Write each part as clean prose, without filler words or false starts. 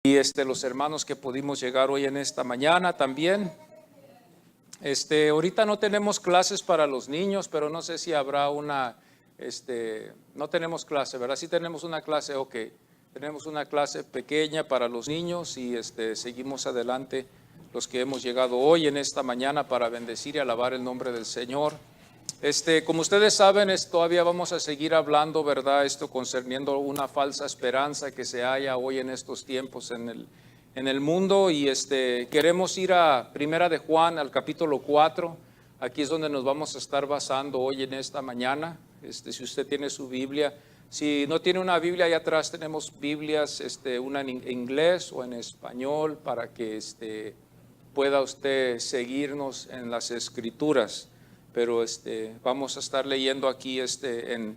Y los hermanos que pudimos llegar hoy en esta mañana también. Ahorita no tenemos clases para los niños, pero no sé si habrá una, no tenemos clase, ¿verdad? Sí tenemos una clase, ok. Tenemos una clase pequeña para los niños y seguimos adelante los que hemos llegado hoy en esta mañana para bendecir y alabar el nombre del Señor. Como ustedes saben, todavía vamos a seguir hablando, ¿verdad? Concerniendo una falsa esperanza que se halla hoy en estos tiempos en el mundo. Y queremos ir a Primera de Juan, al capítulo 4. Aquí es donde nos vamos a estar basando hoy en esta mañana. Si usted tiene su Biblia. Si no tiene una Biblia, allá atrás tenemos Biblias, una en inglés o en español, para que pueda usted seguirnos en las Escrituras. Pero vamos a estar leyendo aquí en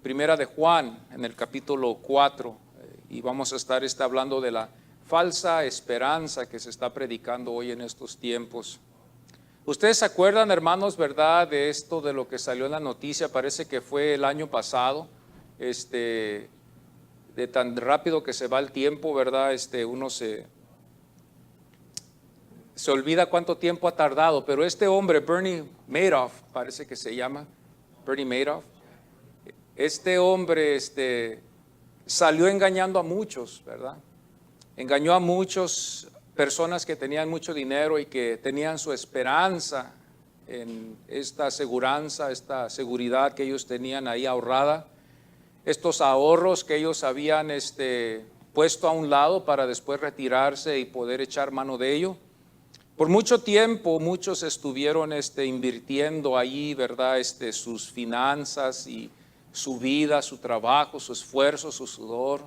Primera de Juan, en el capítulo 4, y vamos a estar hablando de la falsa esperanza que se está predicando hoy en estos tiempos. Ustedes se acuerdan, hermanos, ¿verdad? De esto, de lo que salió en la noticia, parece que fue el año pasado, de tan rápido que se va el tiempo, ¿verdad? Uno se olvida cuánto tiempo ha tardado, pero este hombre, Bernie Madoff, parece que se llama, Bernie Madoff, este hombre salió engañando a muchos, ¿verdad? Engañó a muchas personas que tenían mucho dinero y que tenían su esperanza en esta aseguranza, esta seguridad que ellos tenían ahí ahorrada, estos ahorros que ellos habían puesto a un lado para después retirarse y poder echar mano de ello. Por mucho tiempo muchos estuvieron invirtiendo allí, ¿verdad? Sus finanzas y su vida, su trabajo, su esfuerzo, su sudor.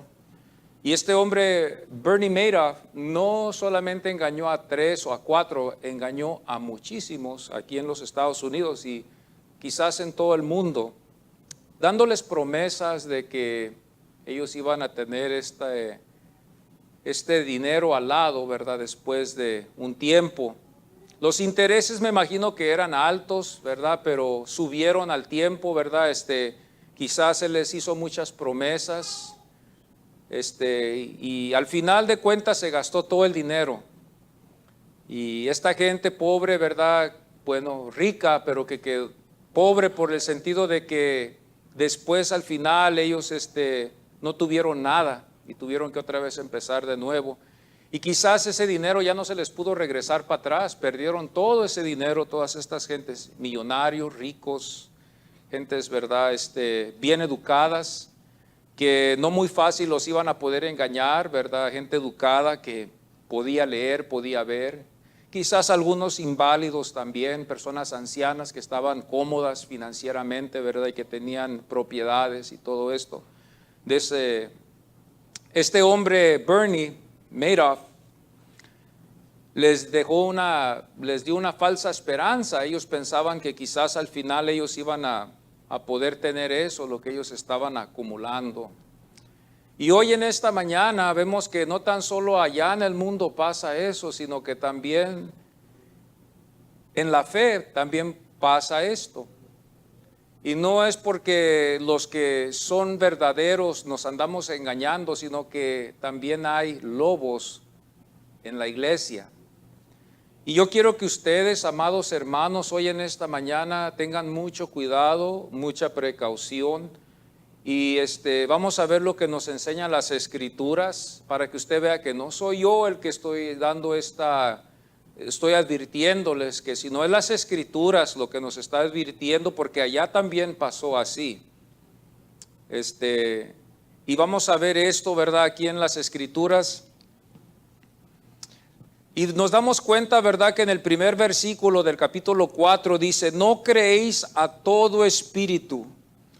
Y este hombre, Bernie Madoff, no solamente engañó a 3 o a 4, engañó a muchísimos aquí en los Estados Unidos y quizás en todo el mundo, dándoles promesas de que ellos iban a tener este dinero al lado, ¿verdad? Después de un tiempo. Los intereses me imagino que eran altos, ¿verdad? Pero subieron al tiempo, ¿verdad? Quizás se les hizo muchas promesas, y al final de cuentas se gastó todo el dinero. Y esta gente pobre, ¿verdad? Bueno, rica, pero que pobre por el sentido de que después al final ellos no tuvieron nada y tuvieron que otra vez empezar de nuevo. Y quizás ese dinero ya no se les pudo regresar para atrás, perdieron todo ese dinero, todas estas gentes, millonarios, ricos, gentes, ¿verdad? Bien educadas, que no muy fácil los iban a poder engañar, ¿verdad? Gente educada que podía leer, podía ver. Quizás algunos inválidos también, personas ancianas que estaban cómodas financieramente, ¿verdad? Y que tenían propiedades y todo esto. Este hombre, Bernie Madoff, les dio una falsa esperanza. Ellos pensaban que quizás al final ellos iban a poder tener eso, lo que ellos estaban acumulando. Y hoy en esta mañana vemos que no tan solo allá en el mundo pasa eso, sino que también en la fe también pasa esto. Y no es porque los que son verdaderos nos andamos engañando, sino que también hay lobos en la iglesia. Y yo quiero que ustedes, amados hermanos, hoy en esta mañana tengan mucho cuidado, mucha precaución. Y vamos a ver lo que nos enseñan las Escrituras para que usted vea que no soy yo el que estoy dando estoy advirtiéndoles que si no es las Escrituras lo que nos está advirtiendo, porque allá también pasó así. Y vamos a ver esto, ¿verdad? Aquí en las Escrituras. Y nos damos cuenta, ¿verdad? Que en el primer versículo del capítulo 4 dice, no creéis a todo espíritu.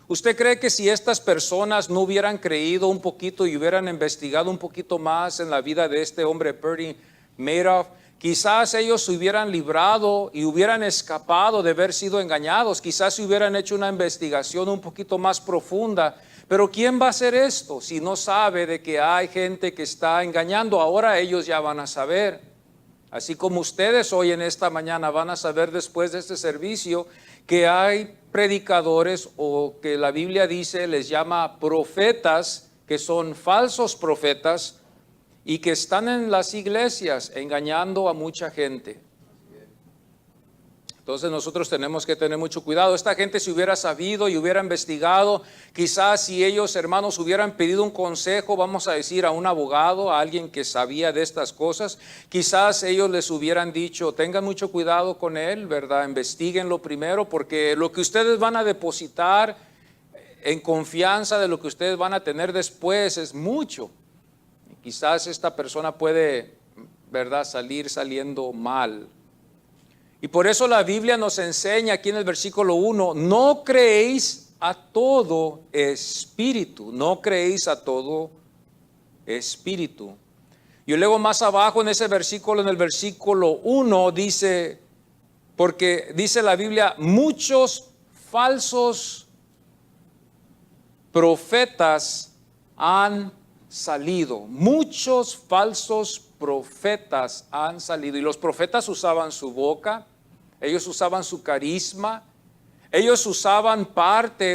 ¿Usted cree que si estas personas no hubieran creído un poquito y hubieran investigado un poquito más en la vida de este hombre, Bernie Madoff, quizás ellos se hubieran librado y hubieran escapado de haber sido engañados? Quizás se hubieran hecho una investigación un poquito más profunda. Pero ¿quién va a hacer esto si no sabe de que hay gente que está engañando? Ahora ellos ya van a saber. Así como ustedes hoy en esta mañana van a saber después de este servicio que hay predicadores, o que la Biblia dice les llama profetas, que son falsos profetas, y que están en las iglesias engañando a mucha gente. Entonces nosotros tenemos que tener mucho cuidado. Esta gente, si hubiera sabido y hubiera investigado, quizás si ellos, hermanos, hubieran pedido un consejo, vamos a decir, a un abogado, a alguien que sabía de estas cosas, quizás ellos les hubieran dicho, tengan mucho cuidado con él, ¿verdad? Investíguenlo primero, porque lo que ustedes van a depositar en confianza de lo que ustedes van a tener después es mucho. Quizás esta persona puede, ¿verdad?, saliendo mal. Y por eso la Biblia nos enseña aquí en el versículo 1, no creéis a todo espíritu, no creéis a todo espíritu. Y luego más abajo en ese versículo, en el versículo 1 dice, porque dice la Biblia, muchos falsos profetas han salido, muchos falsos profetas han salido. Y los profetas usaban su boca, ellos usaban su carisma, ellos usaban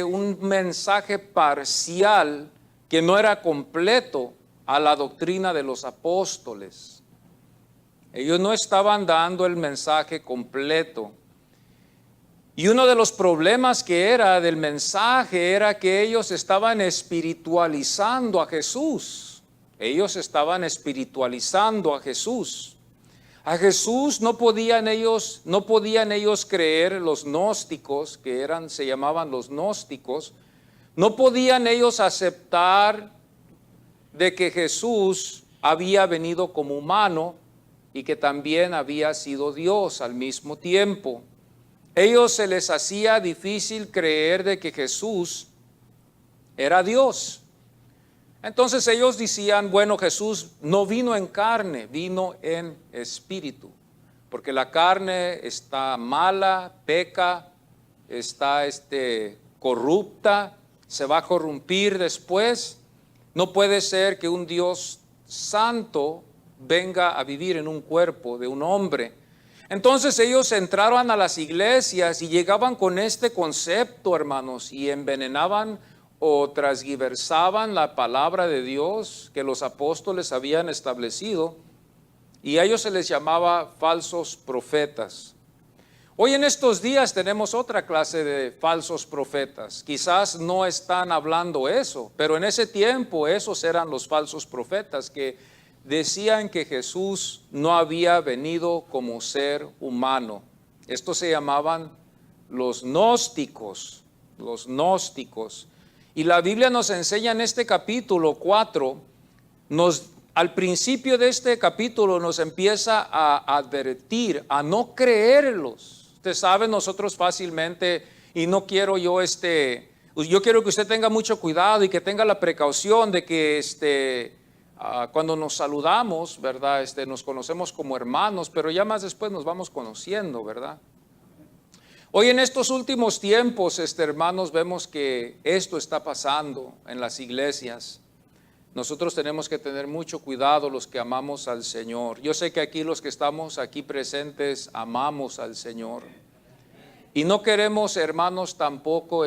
un mensaje parcial que no era completo a la doctrina de los apóstoles. Ellos no estaban dando el mensaje completo. Y uno de los problemas que era del mensaje era que ellos estaban espiritualizando a Jesús. Ellos estaban espiritualizando a Jesús. A Jesús no podían ellos creer, los gnósticos, se llamaban los gnósticos, no podían ellos aceptar de que Jesús había venido como humano y que también había sido Dios al mismo tiempo. Ellos se les hacía difícil creer de que Jesús era Dios. Entonces ellos decían, bueno, Jesús no vino en carne, vino en espíritu, porque la carne está mala, peca, está corrupta, se va a corrompir después. No puede ser que un Dios santo venga a vivir en un cuerpo de un hombre. Entonces ellos entraron a las iglesias y llegaban con este concepto, hermanos, y envenenaban o transgiversaban la palabra de Dios que los apóstoles habían establecido, y a ellos se les llamaba falsos profetas. Hoy en estos días tenemos otra clase de falsos profetas. Quizás no están hablando eso, pero en ese tiempo esos eran los falsos profetas que decían que Jesús no había venido como ser humano. Estos se llamaban los gnósticos, los gnósticos. Y la Biblia nos enseña en este capítulo 4, al principio de este capítulo nos empieza a advertir, a no creerlos. Usted sabe, nosotros fácilmente, y no quiero yo quiero que usted tenga mucho cuidado y que tenga la precaución de que cuando nos saludamos, ¿verdad? Nos conocemos como hermanos, pero ya más después nos vamos conociendo, ¿verdad? Hoy en estos últimos tiempos, hermanos, vemos que esto está pasando en las iglesias. Nosotros tenemos que tener mucho cuidado los que amamos al Señor. Yo sé que aquí los que estamos aquí presentes amamos al Señor. Y no queremos, hermanos, tampoco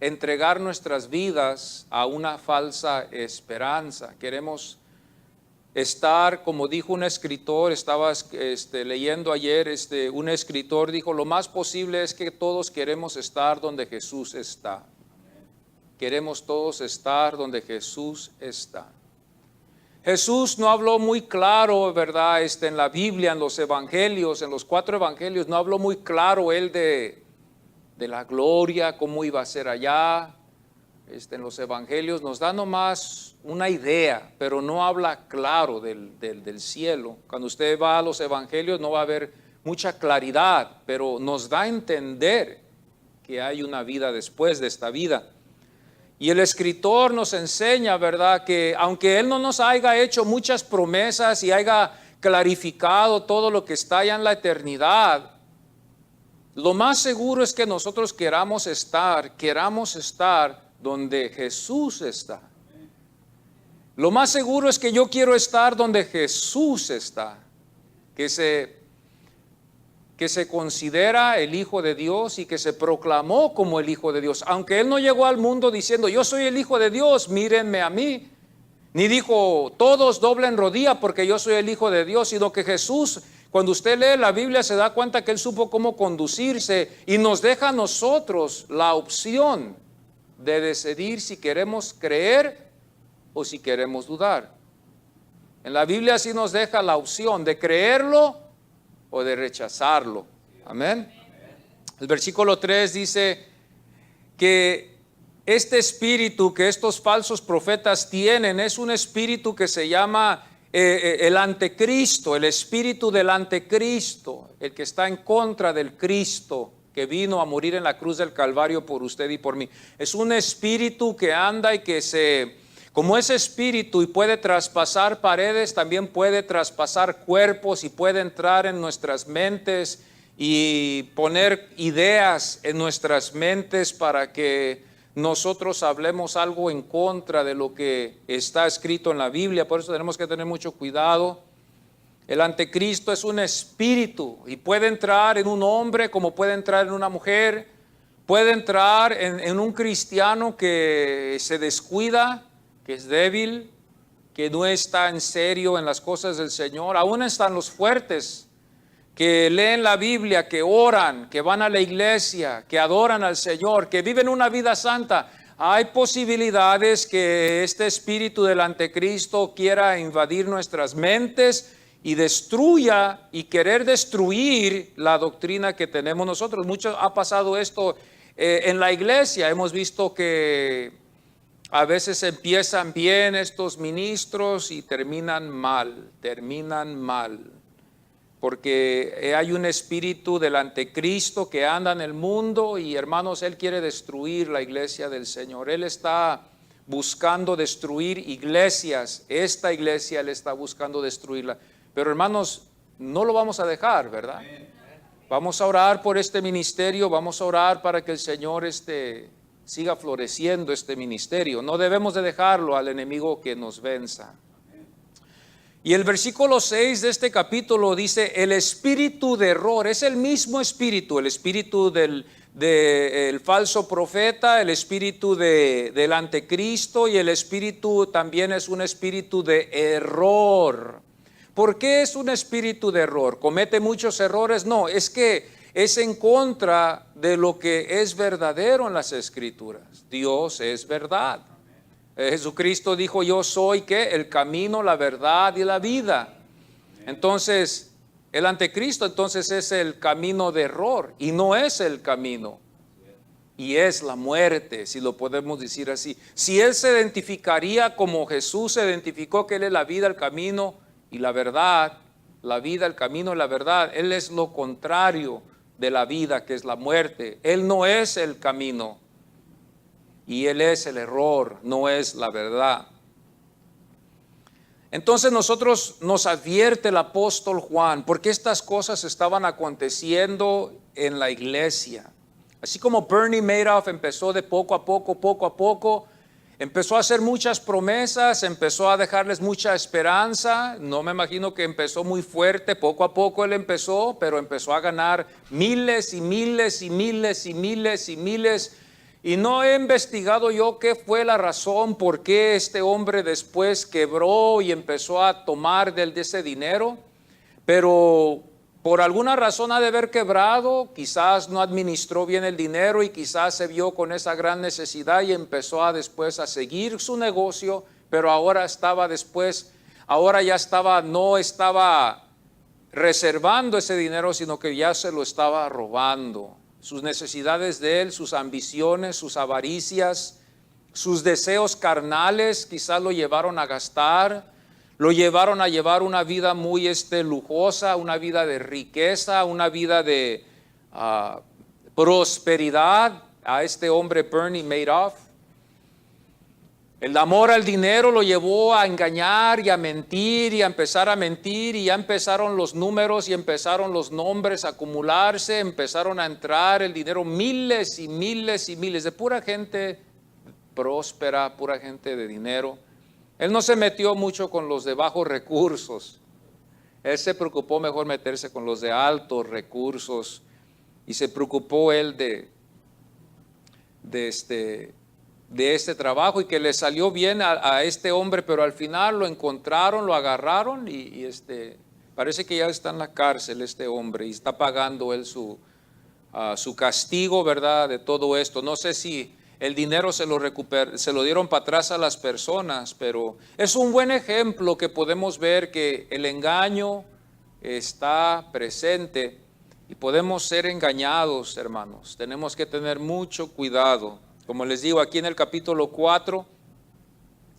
entregar nuestras vidas a una falsa esperanza. Queremos estar, como dijo un escritor, estaba leyendo ayer, un escritor dijo, lo más posible es que todos queremos estar donde Jesús está. Queremos todos estar donde Jesús está. Jesús no habló muy claro, ¿verdad? En la Biblia, en los evangelios, en los 4 evangelios, no habló muy claro él de la gloria, cómo iba a ser allá. En los evangelios nos da nomás una idea, pero no habla claro del cielo. Cuando usted va a los evangelios no va a haber mucha claridad, pero nos da a entender que hay una vida después de esta vida. Y el escritor nos enseña, ¿verdad?, que aunque él no nos haya hecho muchas promesas y haya clarificado todo lo que está allá en la eternidad, lo más seguro es que nosotros queramos estar donde Jesús está. Lo más seguro es que yo quiero estar donde Jesús está, que se considera el Hijo de Dios y que se proclamó como el Hijo de Dios. Aunque Él no llegó al mundo diciendo, yo soy el Hijo de Dios, mírenme a mí. Ni dijo, todos doblen rodilla porque yo soy el Hijo de Dios, sino que Jesús, cuando usted lee la Biblia, se da cuenta que Él supo cómo conducirse y nos deja a nosotros la opción de decidir si queremos creer o si queremos dudar. En la Biblia sí nos deja la opción de creerlo o de rechazarlo. Amén. El versículo 3 dice que este espíritu que estos falsos profetas tienen es un espíritu que se llama el anticristo, el espíritu del anticristo, el que está en contra del Cristo que vino a morir en la cruz del Calvario por usted y por mí. Es un espíritu que anda y que como ese espíritu y puede traspasar paredes, también puede traspasar cuerpos y puede entrar en nuestras mentes y poner ideas en nuestras mentes para que nosotros hablemos algo en contra de lo que está escrito en la Biblia. Por eso tenemos que tener mucho cuidado. El anticristo es un espíritu y puede entrar en un hombre como puede entrar en una mujer, puede entrar en un cristiano que se descuida, que es débil, que no está en serio en las cosas del Señor. Aún están los fuertes que leen la Biblia, que oran, que van a la iglesia, que adoran al Señor, que viven una vida santa. Hay posibilidades que este espíritu del anticristo quiera invadir nuestras mentes y destruya y querer destruir la doctrina que tenemos nosotros. Mucho ha pasado esto en la iglesia. Hemos visto que a veces empiezan bien estos ministros y terminan mal, porque hay un espíritu del anticristo que anda en el mundo y, hermanos, él quiere destruir la iglesia del Señor. Él está buscando destruir iglesias. Esta iglesia él está buscando destruirla. Pero, hermanos, no lo vamos a dejar, ¿verdad? Vamos a orar por este ministerio, vamos a orar para que el Señor siga floreciendo este ministerio. No debemos de dejarlo al enemigo que nos venza. Y el versículo 6 de este capítulo dice, el espíritu de error, es el mismo espíritu, el espíritu del falso profeta, el espíritu del anticristo, y el espíritu también es un espíritu de error. ¿Por qué es un espíritu de error? ¿Comete muchos errores? No, es que es en contra de lo que es verdadero en las Escrituras. Dios es verdad. Jesucristo dijo, yo soy ¿qué? El camino, la verdad y la vida. Entonces, el anticristo entonces es el camino de error y no es el camino. Y es la muerte, si lo podemos decir así. Si él se identificaría como Jesús se identificó, que él es la vida, el camino y la verdad, la vida, el camino y la verdad, él es lo contrario de la vida, que es la muerte. Él no es el camino. Y él es el error, no es la verdad. Entonces nos advierte el apóstol Juan, porque estas cosas estaban aconteciendo en la iglesia. Así como Bernie Madoff empezó de poco a poco, empezó a hacer muchas promesas, empezó a dejarles mucha esperanza. No me imagino que empezó muy fuerte, poco a poco él empezó, pero empezó a ganar miles y miles y miles y miles y miles. Y no he investigado yo qué fue la razón por qué este hombre después quebró y empezó a tomar de ese dinero, pero por alguna razón ha de haber quebrado, quizás no administró bien el dinero y quizás se vio con esa gran necesidad y empezó después a seguir su negocio, pero ahora no estaba reservando ese dinero, sino que ya se lo estaba robando. Sus necesidades de él, sus ambiciones, sus avaricias, sus deseos carnales quizás lo llevaron a gastar, lo llevaron a llevar una vida muy lujosa, una vida de riqueza, una vida de prosperidad a este hombre Bernie Madoff. El amor al dinero lo llevó a engañar y a mentir y a empezar a mentir, y ya empezaron los números y empezaron los nombres a acumularse, empezaron a entrar el dinero, miles y miles y miles de pura gente próspera, pura gente de dinero. Él no se metió mucho con los de bajos recursos, él se preocupó mejor meterse con los de altos recursos y se preocupó él de de este trabajo y que le salió bien a este hombre, pero al final lo encontraron, lo agarraron y parece que ya está en la cárcel este hombre y está pagando él su castigo, ¿verdad? De todo esto. No sé si el dinero se lo dieron para atrás a las personas, pero es un buen ejemplo que podemos ver que el engaño está presente y podemos ser engañados, hermanos. Tenemos que tener mucho cuidado. Como les digo, aquí en el capítulo 4,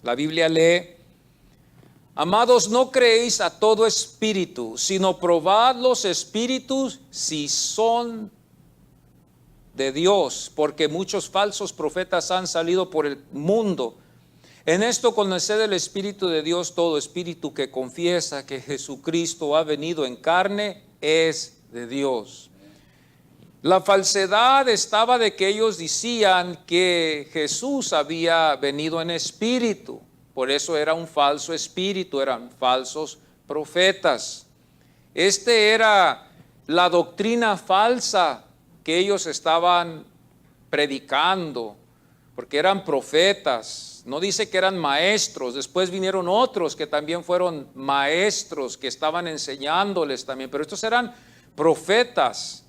la Biblia lee: amados, no creéis a todo espíritu, sino probad los espíritus si son de Dios, porque muchos falsos profetas han salido por el mundo. En esto conoced el Espíritu de Dios: todo espíritu que confiesa que Jesucristo ha venido en carne es de Dios. La falsedad estaba de que ellos decían que Jesús había venido en espíritu. Por eso era un falso espíritu, eran falsos profetas. Era la doctrina falsa que ellos estaban predicando, porque eran profetas. No dice que eran maestros. Después vinieron otros que también fueron maestros, que estaban enseñándoles también, pero estos eran profetas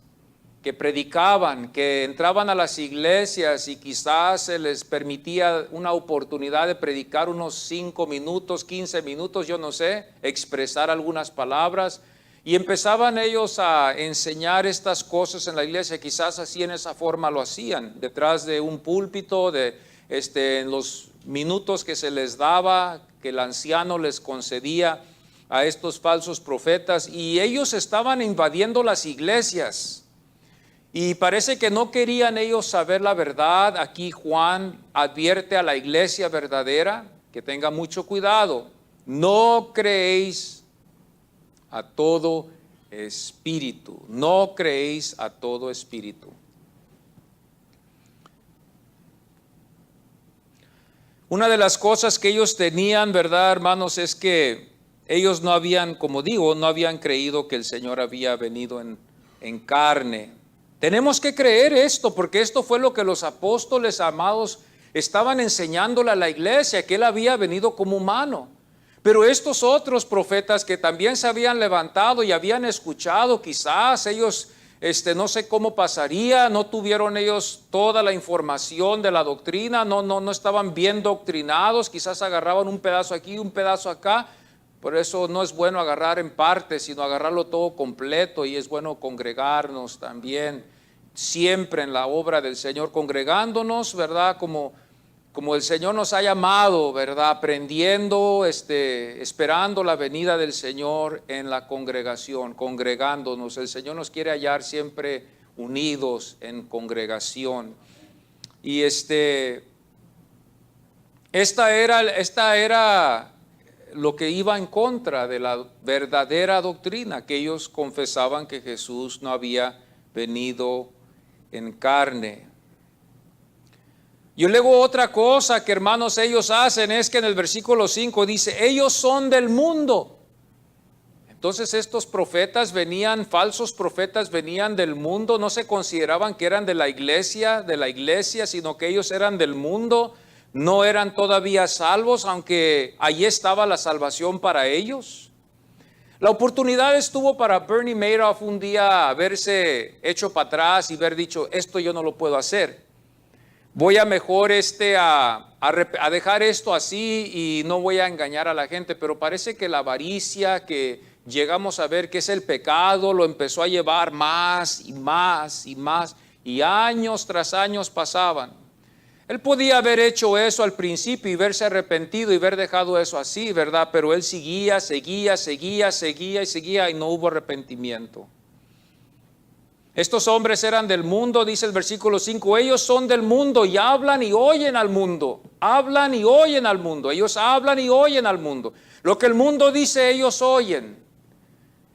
que predicaban, que entraban a las iglesias y quizás se les permitía una oportunidad de predicar unos 5 minutos, 15 minutos, yo no sé, expresar algunas palabras, y empezaban ellos a enseñar estas cosas en la iglesia. Quizás así, en esa forma lo hacían, detrás de un púlpito, en los minutos que se les daba, que el anciano les concedía a estos falsos profetas, y ellos estaban invadiendo las iglesias. Y parece que no querían ellos saber la verdad. Aquí Juan advierte a la iglesia verdadera que tenga mucho cuidado. No creéis a todo espíritu. No creéis a todo espíritu. Una de las cosas que ellos tenían, ¿verdad, hermanos? Es que ellos no habían, como digo, no habían creído que el Señor había venido en carne. Tenemos que creer esto, porque esto fue lo que los apóstoles amados estaban enseñándole a la iglesia, que Él había venido como humano. Pero estos otros profetas que también se habían levantado y habían escuchado, quizás ellos, no sé cómo pasaría, no tuvieron ellos toda la información de la doctrina, no estaban bien doctrinados, quizás agarraban un pedazo aquí, un pedazo acá. Por eso no es bueno agarrar en parte, sino agarrarlo todo completo, y es bueno congregarnos también, siempre en la obra del Señor, congregándonos, ¿verdad? Como el Señor nos ha llamado, ¿verdad? Aprendiendo, esperando la venida del Señor en la congregación, congregándonos. El Señor nos quiere hallar siempre unidos en congregación. Y esta era lo que iba en contra de la verdadera doctrina, que ellos confesaban que Jesús no había venido en carne. Y luego otra cosa que, hermanos, ellos hacen es que en el versículo 5 dice: ellos son del mundo. Entonces estos profetas falsos profetas venían del mundo, no se consideraban que eran de la iglesia, sino que ellos eran del mundo. No eran todavía salvos, aunque allí estaba la salvación para ellos. La oportunidad estuvo para Bernie Madoff un día haberse hecho para atrás y haber dicho: esto yo no lo puedo hacer. Voy a mejor a dejar esto así y no voy a engañar a la gente. Pero parece que la avaricia, que llegamos a ver que es el pecado, lo empezó a llevar más y más y más, y años tras años pasaban. Él podía haber hecho eso al principio y verse arrepentido y haber dejado eso así, ¿verdad? Pero él seguía y no hubo arrepentimiento. Estos hombres eran del mundo, dice el versículo 5. Ellos son del mundo y hablan y oyen al mundo. Hablan y oyen al mundo. Ellos hablan y oyen al mundo. Lo que el mundo dice, ellos oyen.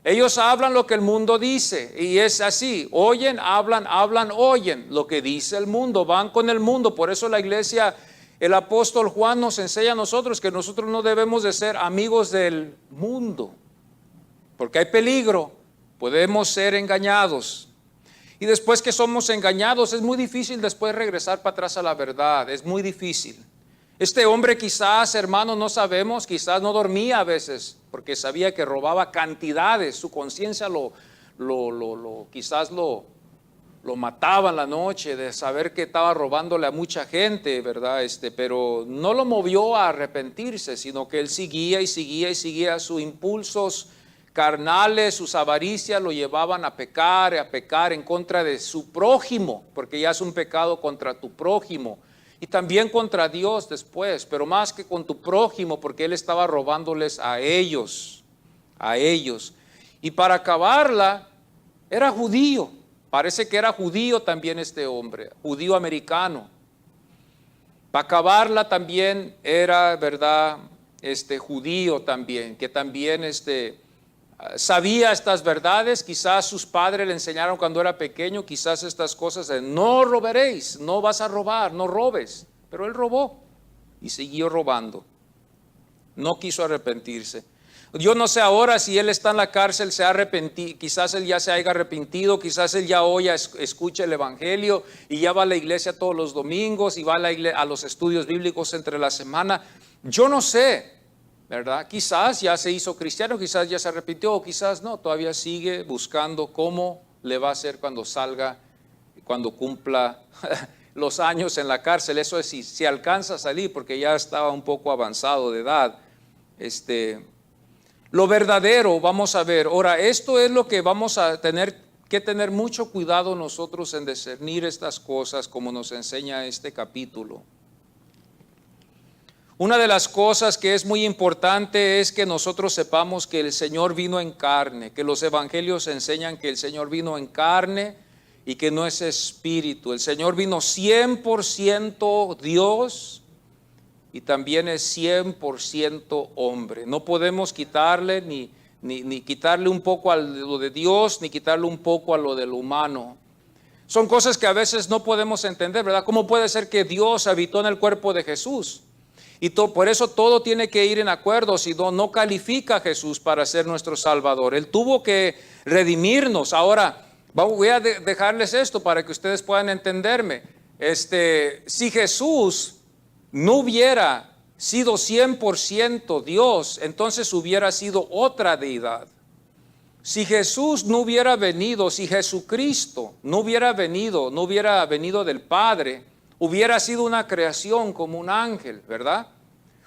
Ellos hablan lo que el mundo dice, y es así: oyen, hablan, oyen lo que dice el mundo, van con el mundo. Por eso la iglesia, el apóstol Juan nos enseña a nosotros que nosotros no debemos de ser amigos del mundo, porque hay peligro, podemos ser engañados. Y después que somos engañados, es muy difícil después regresar para atrás a la verdad. Es muy difícil. Este hombre quizás, hermano, no sabemos, quizás no dormía a veces, porque sabía que robaba cantidades. Su conciencia quizás lo mataba en la noche de saber que estaba robándole a mucha gente, ¿verdad? Pero no lo movió a arrepentirse, sino que él seguía y seguía y seguía. Sus impulsos carnales, sus avaricias lo llevaban a pecar en contra de su prójimo, porque ya es un pecado contra tu prójimo. Y también contra Dios después, pero más que con tu prójimo, porque él estaba robándoles a ellos. Y para acabarla, era judío. Parece que era judío también este hombre, judío americano. Para acabarla también era, ¿verdad? Judío también, que también sabía estas verdades. Quizás sus padres le enseñaron cuando era pequeño, quizás estas cosas de no robaréis, no vas a robar, no robes. Pero él robó y siguió robando. No quiso arrepentirse. Yo no sé ahora si él está en la cárcel, se ha arrepentido, quizás él ya se haya arrepentido, quizás él ya hoy escucha el evangelio y ya va a la iglesia todos los domingos y va a los estudios bíblicos entre la semana. Yo no sé, ¿verdad? Quizás ya se hizo cristiano, quizás ya se arrepintió, o quizás no, todavía sigue buscando cómo le va a hacer cuando salga, cuando cumpla los años en la cárcel. Eso es si alcanza a salir, porque ya estaba un poco avanzado de edad. Lo verdadero, vamos a ver. Ahora, esto es lo que vamos a tener que tener mucho cuidado nosotros en discernir estas cosas, como nos enseña este capítulo. Una de las cosas que es muy importante es que nosotros sepamos que el Señor vino en carne, que los evangelios enseñan que el Señor vino en carne y que no es espíritu. El Señor vino 100% Dios y también es 100% hombre. No podemos quitarle ni quitarle un poco a lo de Dios, ni quitarle un poco a lo del humano. Son cosas que a veces no podemos entender, ¿verdad? ¿Cómo puede ser que Dios habitó en el cuerpo de Jesús? Y por eso todo tiene que ir en acuerdo, si no califica a Jesús para ser nuestro Salvador. Él tuvo que redimirnos. Ahora, voy a dejarles esto para que ustedes puedan entenderme. Si Jesús no hubiera sido 100% Dios, entonces hubiera sido otra deidad. Si Jesús no hubiera venido, si Jesucristo no hubiera venido del Padre, hubiera sido una creación como un ángel, ¿verdad?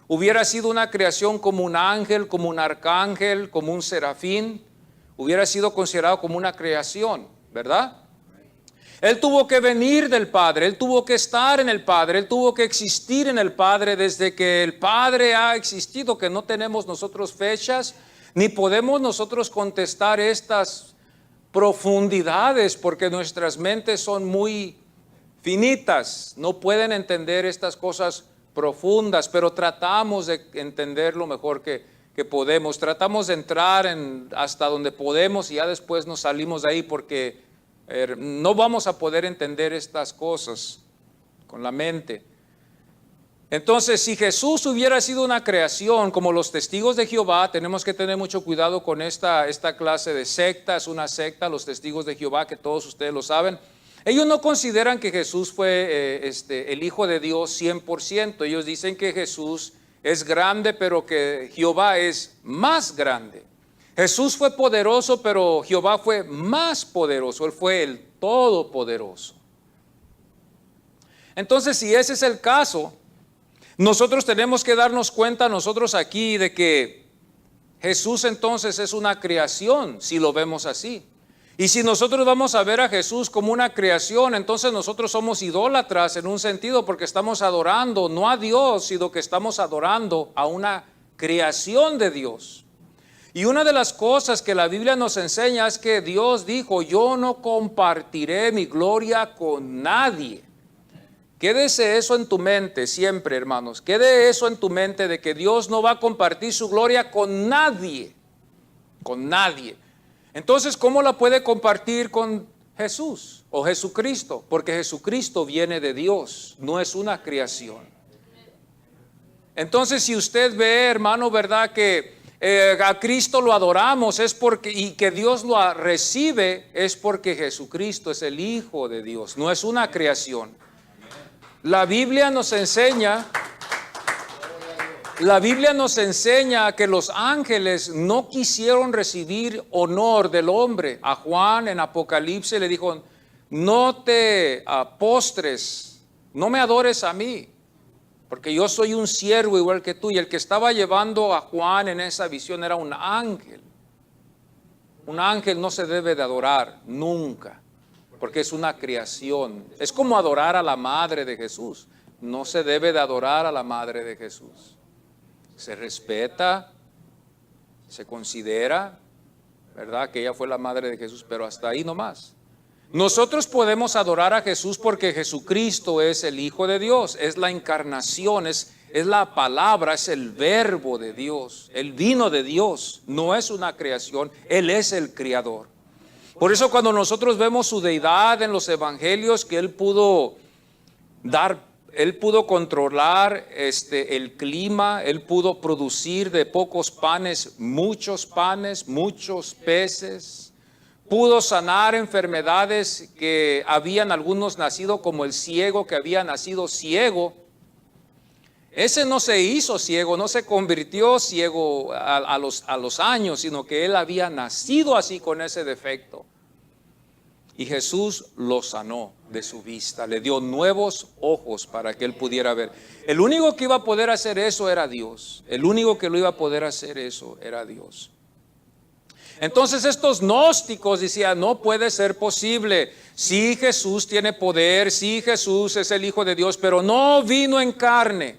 Hubiera sido una creación como un ángel, como un arcángel, como un serafín. Hubiera sido considerado como una creación, ¿verdad? Él tuvo que venir del Padre, Él tuvo que estar en el Padre, Él tuvo que existir en el Padre desde que el Padre ha existido, que no tenemos nosotros fechas, ni podemos nosotros contestar estas profundidades, porque nuestras mentes son muy finitas, no pueden entender estas cosas profundas, pero tratamos de entender lo mejor que podemos, tratamos de entrar hasta donde podemos y ya después nos salimos de ahí, porque no vamos a poder entender estas cosas con la mente. Entonces, si Jesús hubiera sido una creación como los testigos de Jehová, tenemos que tener mucho cuidado con esta clase de secta. Es una secta, los testigos de Jehová, que todos ustedes lo saben. Ellos no consideran que Jesús fue el Hijo de Dios 100%. Ellos dicen que Jesús es grande, pero que Jehová es más grande. Jesús fue poderoso, pero Jehová fue más poderoso. Él fue el Todopoderoso. Entonces, si ese es el caso, nosotros tenemos que darnos cuenta nosotros aquí de que Jesús entonces es una creación, si lo vemos así. Y si nosotros vamos a ver a Jesús como una creación, entonces nosotros somos idólatras en un sentido, porque estamos adorando no a Dios, sino que estamos adorando a una creación de Dios. Y una de las cosas que la Biblia nos enseña es que Dios dijo: yo no compartiré mi gloria con nadie. Quédese eso en tu mente siempre, hermanos. Quede eso en tu mente de que Dios no va a compartir su gloria con nadie. Con nadie. Entonces, ¿cómo la puede compartir con Jesús o Jesucristo? Porque Jesucristo viene de Dios, no es una creación. Entonces, si usted ve, hermano, ¿verdad? Que a Cristo lo adoramos es porque, y que Dios lo recibe es porque Jesucristo es el Hijo de Dios, no es una creación. La Biblia nos enseña que los ángeles no quisieron recibir honor del hombre. A Juan en Apocalipsis le dijo, no te postres, no me adores a mí, porque yo soy un siervo igual que tú. Y el que estaba llevando a Juan en esa visión era un ángel. Un ángel no se debe de adorar nunca, porque es una creación. Es como adorar a la madre de Jesús. No se debe de adorar a la madre de Jesús. Se respeta, se considera, ¿verdad?, que ella fue la madre de Jesús, pero hasta ahí nomás. Nosotros podemos adorar a Jesús porque Jesucristo es el Hijo de Dios, es la encarnación, es la palabra, es el verbo de Dios. Él vino de Dios, no es una creación, Él es el creador. Por eso cuando nosotros vemos su deidad en los evangelios, que Él pudo controlar el clima, Él pudo producir de pocos panes, muchos peces. Pudo sanar enfermedades que habían algunos nacido, como el ciego que había nacido ciego. Ese no se hizo ciego, no se convirtió ciego a los años, sino que él había nacido así con ese defecto. Y Jesús lo sanó de su vista, le dio nuevos ojos para que él pudiera ver. El único que iba a poder hacer eso era Dios. El único que lo iba a poder hacer eso era Dios. Entonces estos gnósticos decían, no puede ser posible. Sí, Jesús tiene poder, sí, Jesús es el Hijo de Dios, pero no vino en carne.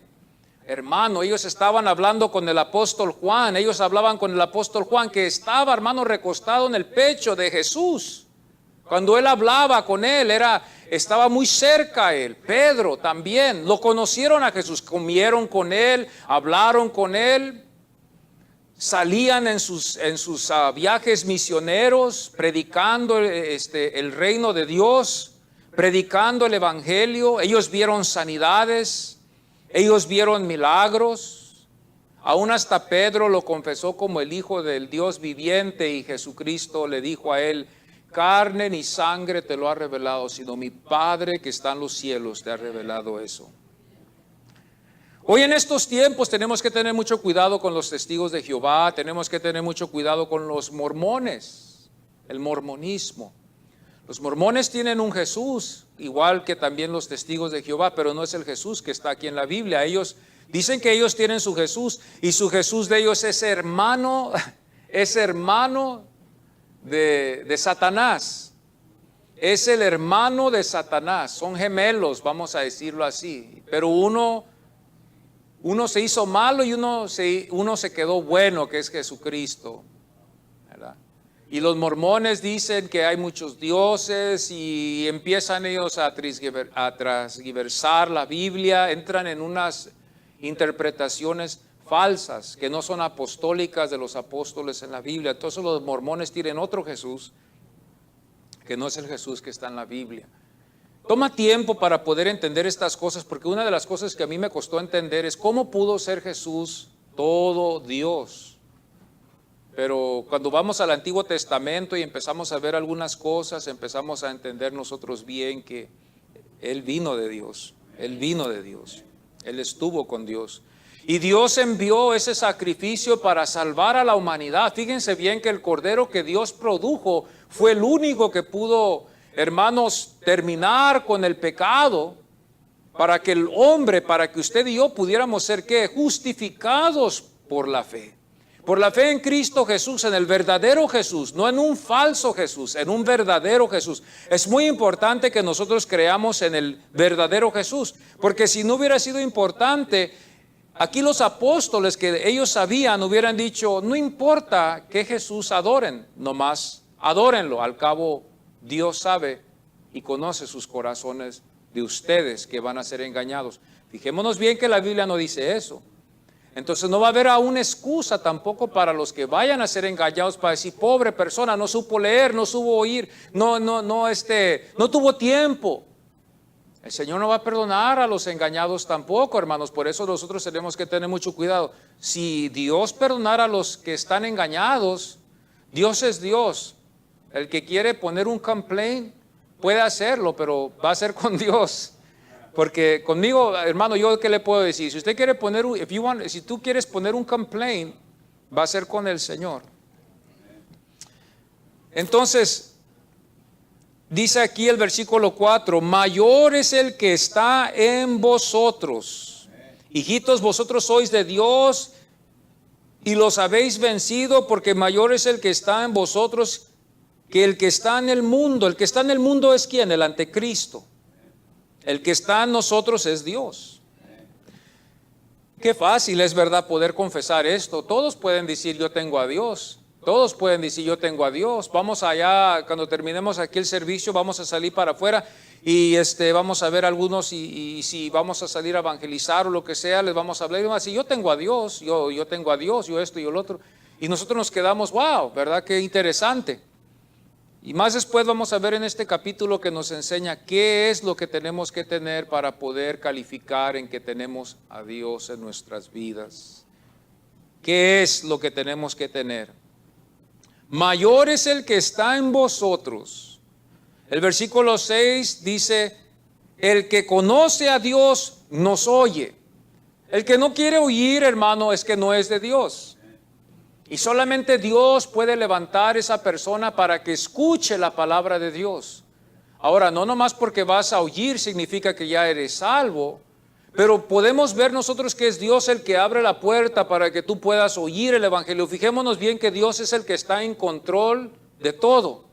Hermano, ellos estaban hablando con el apóstol Juan. Ellos hablaban con el apóstol Juan, que estaba, hermano, recostado en el pecho de Jesús. Cuando él hablaba con él, estaba muy cerca a él. Pedro también, lo conocieron a Jesús, comieron con él, hablaron con él. Salían en sus viajes misioneros, predicando el reino de Dios, predicando el evangelio. Ellos vieron sanidades, ellos vieron milagros. Aún hasta Pedro lo confesó como el Hijo del Dios viviente, y Jesucristo le dijo a él, carne ni sangre te lo ha revelado, sino mi Padre que está en los cielos te ha revelado eso. Hoy en estos tiempos tenemos que tener mucho cuidado con los testigos de Jehová, tenemos que tener mucho cuidado con los mormones, el mormonismo. Los mormones tienen un Jesús, igual que también los testigos de Jehová, pero no es el Jesús que está aquí en la Biblia. Ellos dicen que ellos tienen su Jesús, y su Jesús de ellos es hermano de Satanás. Es el hermano de Satanás, son gemelos, vamos a decirlo así, pero uno se hizo malo y uno se quedó bueno, que es Jesucristo, ¿verdad? Y los mormones dicen que hay muchos dioses, y empiezan ellos a transgiversar la Biblia, entran en unas interpretaciones falsas que no son apostólicas de los apóstoles en la Biblia. Entonces los mormones tienen otro Jesús que no es el Jesús que está en la Biblia. Toma tiempo para poder entender estas cosas, porque una de las cosas que a mí me costó entender es cómo pudo ser Jesús todo Dios. Pero cuando vamos al Antiguo Testamento y empezamos a ver algunas cosas, empezamos a entender nosotros bien que Él vino de Dios, Él vino de Dios, Él estuvo con Dios. Y Dios envió ese sacrificio para salvar a la humanidad. Fíjense bien que el Cordero que Dios produjo fue el único que pudo, hermanos, terminar con el pecado, para que el hombre, para que usted y yo pudiéramos ser, ¿qué? Justificados por la fe. Por la fe en Cristo Jesús, en el verdadero Jesús, no en un falso Jesús, en un verdadero Jesús. Es muy importante que nosotros creamos en el verdadero Jesús, porque si no hubiera sido importante, aquí los apóstoles, que ellos sabían, hubieran dicho, no importa que Jesús adoren, nomás adórenlo. Al cabo, Dios sabe y conoce sus corazones de ustedes que van a ser engañados. Fijémonos bien que la Biblia no dice eso. Entonces no va a haber aún excusa tampoco para los que vayan a ser engañados, para decir, pobre persona, no supo leer, no supo oír, no tuvo tiempo. El Señor no va a perdonar a los engañados tampoco, hermanos. Por eso nosotros tenemos que tener mucho cuidado. Si Dios perdonara a los que están engañados, Dios es Dios. El que quiere poner un complaint puede hacerlo, pero va a ser con Dios. Porque conmigo, hermano, yo qué le puedo decir. Si usted quiere poner, si tú quieres poner un complaint, va a ser con el Señor. Entonces, dice aquí el versículo 4, mayor es el que está en vosotros. Hijitos, vosotros sois de Dios y los habéis vencido, porque mayor es el que está en vosotros que el que está en el mundo. El que está en el mundo es ¿quién? El anticristo. El que está en nosotros es Dios. Qué fácil es, ¿verdad?, poder confesar esto. Todos pueden decir yo tengo a Dios. Todos pueden decir yo tengo a Dios. Vamos allá, cuando terminemos aquí el servicio, vamos a salir para afuera y vamos a ver algunos y si vamos a salir a evangelizar o lo que sea, les vamos a hablar y vamos a decir yo tengo a Dios, yo tengo a Dios, yo esto y lo otro. Y nosotros nos quedamos, wow, ¿verdad? Qué interesante. Y más después vamos a ver en este capítulo que nos enseña qué es lo que tenemos que tener para poder calificar en que tenemos a Dios en nuestras vidas. ¿Qué es lo que tenemos que tener? Mayor es el que está en vosotros. El versículo 6 dice, el que conoce a Dios nos oye. El que no quiere oír, hermano, es que no es de Dios. Y solamente Dios puede levantar esa persona para que escuche la palabra de Dios. Ahora, no nomás porque vas a oír significa que ya eres salvo, pero podemos ver nosotros que es Dios el que abre la puerta para que tú puedas oír el evangelio. Fijémonos bien que Dios es el que está en control de todo.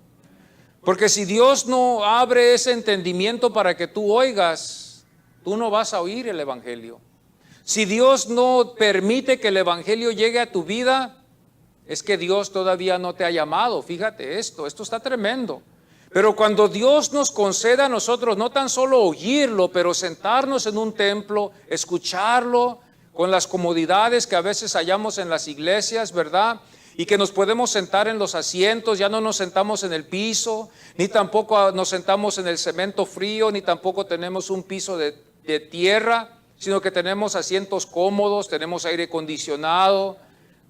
Porque si Dios no abre ese entendimiento para que tú oigas, tú no vas a oír el evangelio. Si Dios no permite que el evangelio llegue a tu vida, es que Dios todavía no te ha llamado. Fíjate esto está tremendo. Pero cuando Dios nos conceda a nosotros no tan solo oírlo, pero sentarnos en un templo, escucharlo con las comodidades que a veces hallamos en las iglesias, ¿verdad? Y que nos podemos sentar en los asientos, ya no nos sentamos en el piso, ni tampoco nos sentamos en el cemento frío, ni tampoco tenemos un piso de tierra, sino que tenemos asientos cómodos, tenemos aire acondicionado.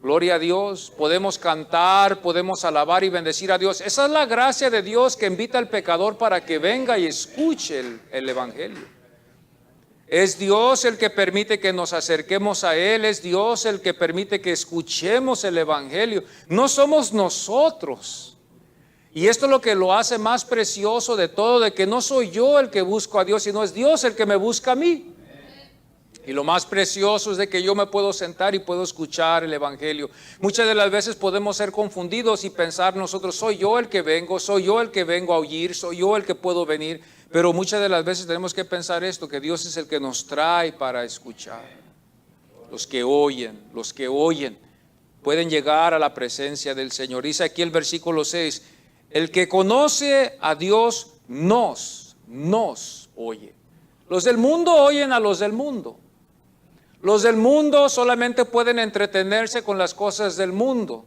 Gloria a Dios, podemos cantar, podemos alabar y bendecir a Dios. Esa es la gracia de Dios que invita al pecador para que venga y escuche el evangelio. Es Dios el que permite que nos acerquemos a Él, es Dios el que permite que escuchemos el evangelio. No somos nosotros. Y esto es lo que lo hace más precioso de todo, de que no soy yo el que busco a Dios, sino es Dios el que me busca a mí. Y lo más precioso es de que yo me puedo sentar y puedo escuchar el evangelio. Muchas de las veces podemos ser confundidos y pensar nosotros, soy yo el que vengo a oír, soy yo el que puedo venir. Pero muchas de las veces tenemos que pensar esto, que Dios es el que nos trae para escuchar. Los que oyen pueden llegar a la presencia del Señor. Dice aquí el versículo 6, el que conoce a Dios nos oye. Los del mundo oyen a los del mundo. Los del mundo solamente pueden entretenerse con las cosas del mundo.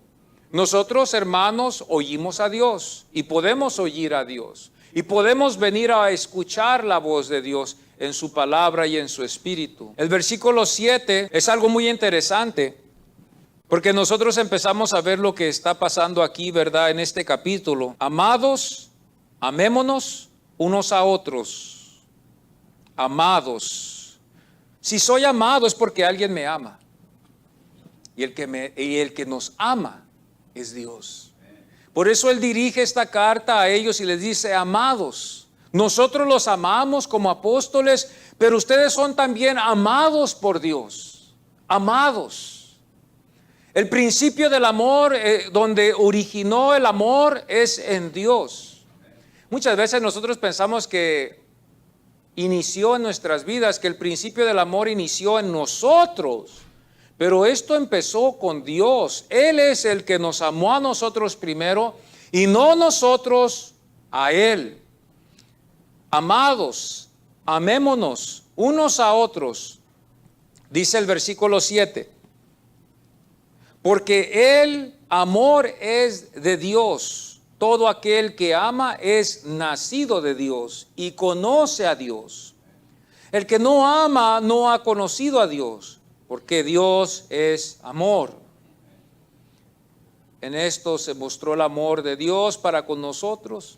Nosotros, hermanos, oímos a Dios y podemos oír a Dios. Y podemos venir a escuchar la voz de Dios en su palabra y en su espíritu. El versículo 7 es algo muy interesante, porque nosotros empezamos a ver lo que está pasando aquí, ¿verdad? En este capítulo. Amados, amémonos unos a otros. Amados. Si soy amado es porque alguien me ama. Y el que nos ama es Dios. Por eso Él dirige esta carta a ellos y les dice, amados, nosotros los amamos como apóstoles, pero ustedes son también amados por Dios. Amados. El principio del amor, donde originó el amor, es en Dios. Muchas veces nosotros pensamos que inició en nuestras vidas, que el principio del amor inició en nosotros, pero esto empezó con Dios. Él es el que nos amó a nosotros primero y no nosotros a Él. Amados, amémonos unos a otros, dice el versículo 7, porque el amor es de Dios. Todo aquel que ama es nacido de Dios y conoce a Dios. El que no ama no ha conocido a Dios, porque Dios es amor. En esto se mostró el amor de Dios para con nosotros,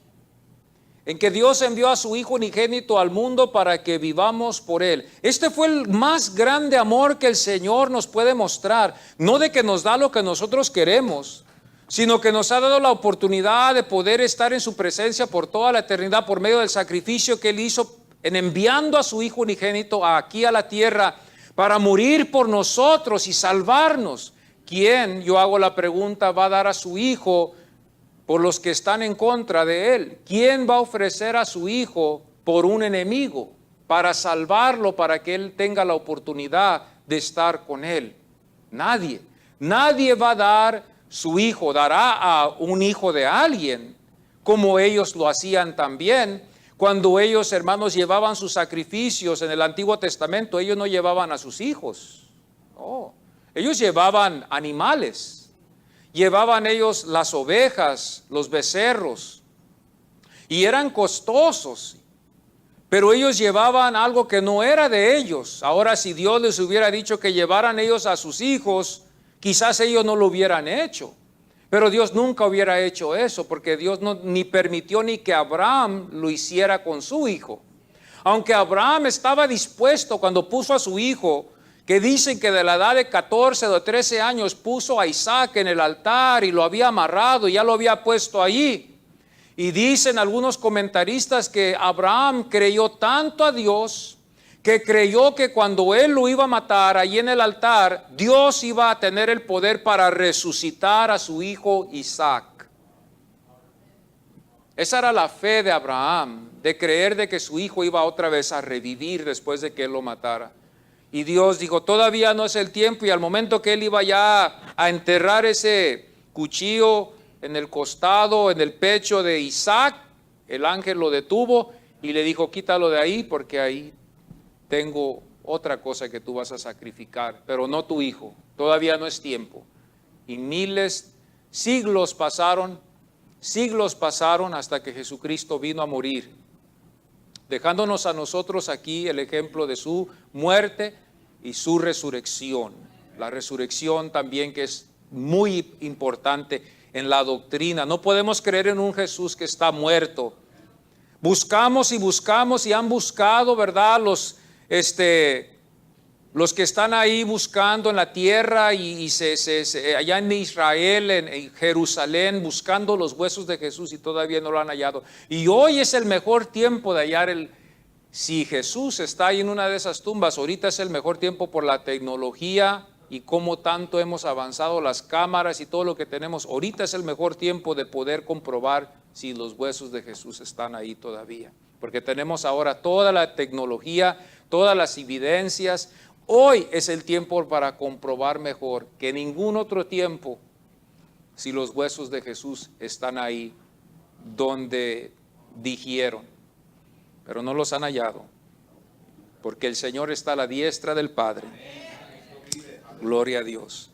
en que Dios envió a su Hijo unigénito al mundo para que vivamos por Él. Este fue el más grande amor que el Señor nos puede mostrar, no de que nos da lo que nosotros queremos, sino que nos ha dado la oportunidad de poder estar en su presencia por toda la eternidad por medio del sacrificio que Él hizo en enviando a su Hijo unigénito aquí a la tierra para morir por nosotros y salvarnos. ¿Quién, yo hago la pregunta, va a dar a su Hijo por los que están en contra de Él? ¿Quién va a ofrecer a su Hijo por un enemigo para salvarlo, para que Él tenga la oportunidad de estar con Él? Nadie. Nadie va a dar su Hijo, dará a un hijo de alguien, como ellos lo hacían también. Cuando ellos, hermanos, llevaban sus sacrificios en el Antiguo Testamento, ellos no llevaban a sus hijos. No, ellos llevaban animales. Llevaban ellos las ovejas, los becerros, y eran costosos, pero ellos llevaban algo que no era de ellos. Ahora, si Dios les hubiera dicho que llevaran ellos a sus hijos, quizás ellos no lo hubieran hecho, pero Dios nunca hubiera hecho eso, porque Dios no, ni permitió ni que Abraham lo hiciera con su hijo. Aunque Abraham estaba dispuesto cuando puso a su hijo, que dicen que de la edad de 14 o 13 años puso a Isaac en el altar y lo había amarrado y ya lo había puesto allí. Y dicen algunos comentaristas que Abraham creyó tanto a Dios que creyó que cuando él lo iba a matar allí en el altar, Dios iba a tener el poder para resucitar a su hijo Isaac. Esa era la fe de Abraham, de creer de que su hijo iba otra vez a revivir después de que él lo matara. Y Dios dijo, todavía no es el tiempo, y al momento que él iba ya a enterrar ese cuchillo en el costado, en el pecho de Isaac, el ángel lo detuvo y le dijo, quítalo de ahí porque ahí tengo otra cosa que tú vas a sacrificar, pero no tu hijo, todavía no es tiempo. Y siglos pasaron hasta que Jesucristo vino a morir, dejándonos a nosotros aquí el ejemplo de su muerte y su resurrección. La resurrección también, que es muy importante en la doctrina. No podemos creer en un Jesús que está muerto. Buscamos y han buscado, ¿verdad? Los que están ahí buscando en la tierra y allá en Israel, en Jerusalén, buscando los huesos de Jesús, y todavía no lo han hallado. Y hoy es el mejor tiempo de hallar si Jesús está ahí en una de esas tumbas. Ahorita es el mejor tiempo por la tecnología y cómo tanto hemos avanzado, las cámaras y todo lo que tenemos. Ahorita es el mejor tiempo de poder comprobar si los huesos de Jesús están ahí todavía, porque tenemos ahora toda la tecnología, todas las evidencias. Hoy es el tiempo para comprobar mejor que ningún otro tiempo si los huesos de Jesús están ahí donde dijeron, pero no los han hallado, porque el Señor está a la diestra del Padre. Gloria a Dios.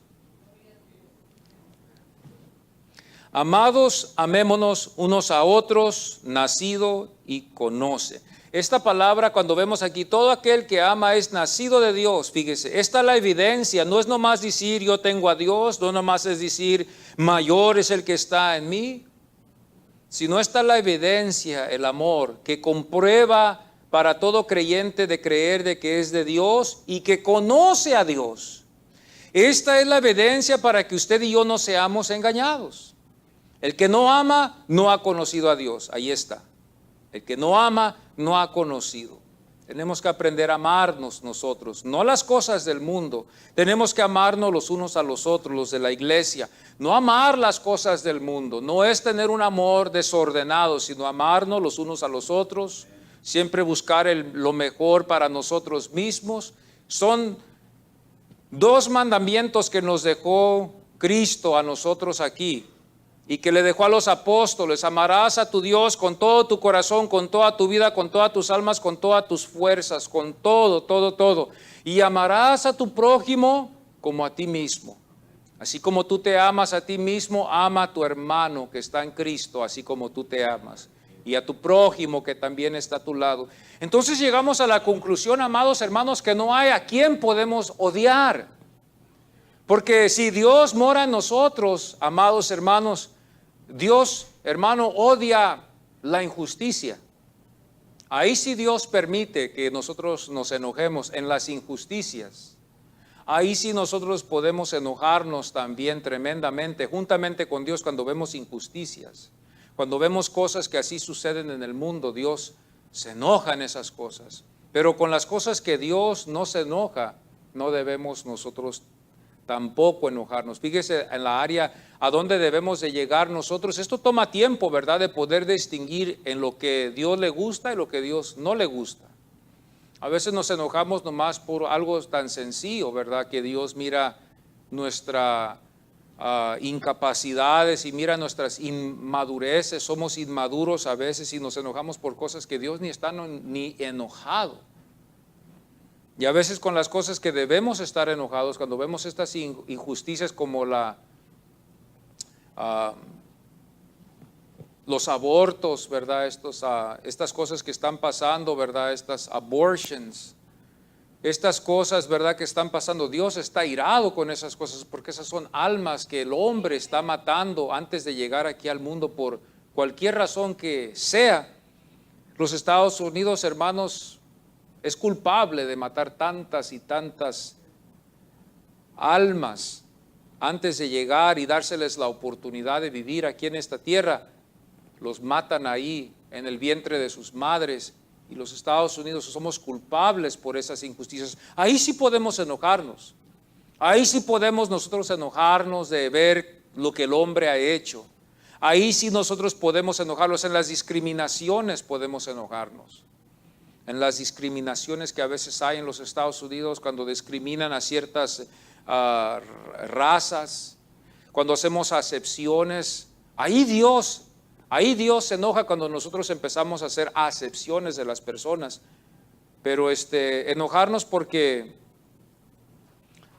Amados, amémonos unos a otros, nacido y conoce. Esta palabra, cuando vemos aquí, todo aquel que ama es nacido de Dios. Fíjese, esta es la evidencia. No es nomás decir yo tengo a Dios, no nomás es decir mayor es el que está en mí, sino esta es la evidencia, el amor, que comprueba para todo creyente de creer de que es de Dios y que conoce a Dios. Esta es la evidencia para que usted y yo no seamos engañados. El que no ama no ha conocido a Dios. Ahí está. El que no ama no ha conocido. Tenemos que aprender a amarnos nosotros, no las cosas del mundo. Tenemos que amarnos los unos a los otros, los de la iglesia. No amar las cosas del mundo, no es tener un amor desordenado, sino amarnos los unos a los otros, siempre buscar lo mejor para nosotros mismos. Son dos mandamientos que nos dejó Cristo a nosotros aquí y que le dejó a los apóstoles. Amarás a tu Dios con todo tu corazón, con toda tu vida, con todas tus almas, con todas tus fuerzas, con todo. Y amarás a tu prójimo como a ti mismo. Así como tú te amas a ti mismo, ama a tu hermano que está en Cristo, así como tú te amas. y a tu prójimo que también está a tu lado. Entonces llegamos a la conclusión, amados hermanos, que no hay a quien podemos odiar. Porque si Dios mora en nosotros, amados hermanos, Dios, hermano, odia la injusticia. Ahí sí Dios permite que nosotros nos enojemos en las injusticias. Ahí sí nosotros podemos enojarnos también tremendamente, juntamente con Dios, cuando vemos injusticias. Cuando vemos cosas que así suceden en el mundo, Dios se enoja en esas cosas. Pero con las cosas que Dios no se enoja, no debemos nosotros tampoco enojarnos. Fíjese en la área a donde debemos de llegar nosotros. Esto toma tiempo, ¿verdad?, de poder distinguir en lo que Dios le gusta y lo que Dios no le gusta. A veces nos enojamos nomás por algo tan sencillo, ¿verdad?, que Dios mira nuestras incapacidades y mira nuestras inmadureces. Somos inmaduros a veces y nos enojamos por cosas que Dios ni está ni enojado. Y a veces con las cosas que debemos estar enojados, cuando vemos estas injusticias como los abortos, ¿verdad? Estas cosas que están pasando, ¿verdad? Estas abortions, estas cosas, ¿verdad?, que están pasando. Dios está irado con esas cosas porque esas son almas que el hombre está matando antes de llegar aquí al mundo por cualquier razón que sea. Los Estados Unidos, hermanos, es culpable de matar tantas y tantas almas antes de llegar y dárseles la oportunidad de vivir aquí en esta tierra. Los matan ahí en el vientre de sus madres, y los Estados Unidos somos culpables por esas injusticias. Ahí sí podemos enojarnos. Ahí sí podemos nosotros enojarnos de ver lo que el hombre ha hecho. Ahí sí nosotros podemos enojarnos. En las discriminaciones podemos enojarnos. En las discriminaciones que a veces hay en los Estados Unidos, cuando discriminan a ciertas razas, cuando hacemos acepciones, ahí Dios se enoja cuando nosotros empezamos a hacer acepciones de las personas. Pero enojarnos porque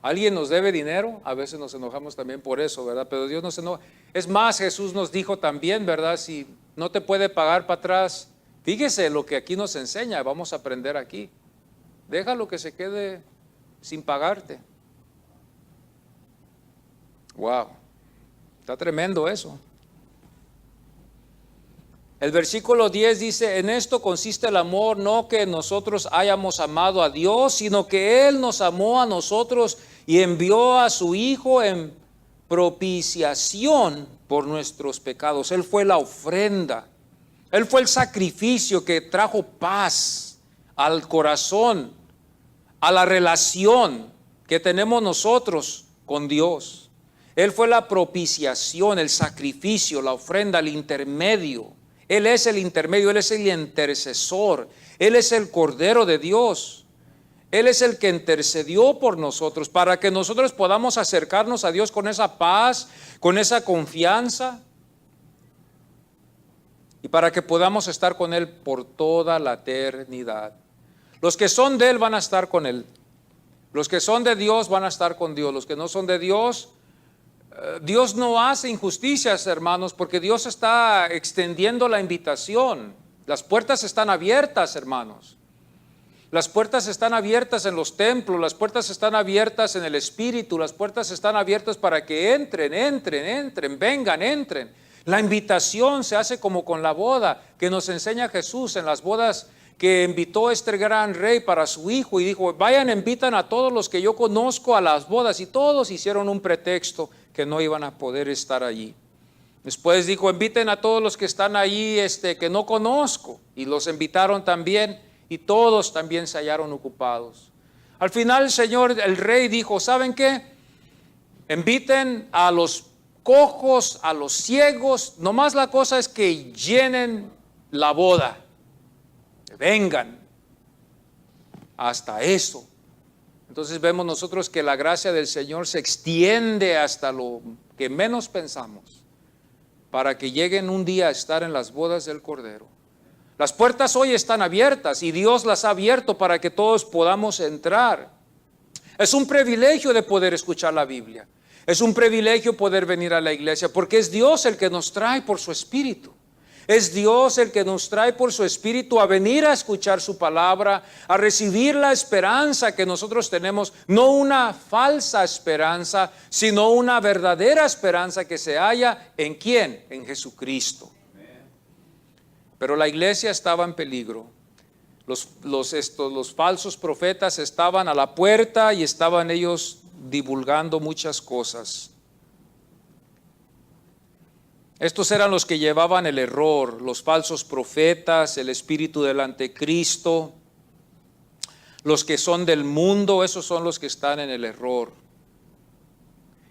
alguien nos debe dinero, a veces nos enojamos también por eso, ¿verdad? Pero Dios no se enoja. Es más, Jesús nos dijo también, ¿verdad? Si no te puede pagar para atrás, fíjese lo que aquí nos enseña, vamos a aprender aquí. Déjalo que se quede sin pagarte. Wow, está tremendo eso. El versículo 10 dice: en esto consiste el amor, no que nosotros hayamos amado a Dios, sino que Él nos amó a nosotros y envió a su Hijo en propiciación por nuestros pecados. Él fue la ofrenda. Él fue el sacrificio que trajo paz al corazón, a la relación que tenemos nosotros con Dios. Él fue la propiciación, el sacrificio, la ofrenda, el intermedio. Él es el intermedio, Él es el intercesor, Él es el Cordero de Dios. Él es el que intercedió por nosotros para que nosotros podamos acercarnos a Dios con esa paz, con esa confianza, y para que podamos estar con Él por toda la eternidad. Los que son de Él van a estar con Él. Los que son de Dios van a estar con Dios. Los que no son de Dios, Dios no hace injusticias, hermanos, porque Dios está extendiendo la invitación. Las puertas están abiertas, hermanos. Las puertas están abiertas en los templos, las puertas están abiertas en el Espíritu, las puertas están abiertas para que entren, vengan, entren. La invitación se hace como con la boda que nos enseña Jesús en las bodas que invitó este gran rey para su hijo y dijo: vayan, invitan a todos los que yo conozco a las bodas, y todos hicieron un pretexto que no iban a poder estar allí. Después dijo: inviten a todos los que están allí que no conozco, y los invitaron también, y todos también se hallaron ocupados. Al final el rey dijo: ¿saben qué? Inviten a los cojos, a los ciegos, nomás la cosa es que llenen la boda, vengan, hasta eso. Entonces vemos nosotros que la gracia del Señor se extiende hasta lo que menos pensamos, para que lleguen un día a estar en las bodas del Cordero. Las puertas hoy están abiertas y Dios las ha abierto para que todos podamos entrar. Es un privilegio de poder escuchar la Biblia. Es un privilegio poder venir a la iglesia, porque es Dios el que nos trae por su Espíritu. Es Dios el que nos trae por su Espíritu a venir a escuchar su palabra, a recibir la esperanza que nosotros tenemos, no una falsa esperanza, sino una verdadera esperanza que se halla ¿en quién? En Jesucristo. Pero la iglesia estaba en peligro. Los falsos profetas estaban a la puerta y estaban ellos divulgando muchas cosas. Estos eran los que llevaban el error, los falsos profetas, el espíritu del anticristo, los que son del mundo, esos son los que están en el error.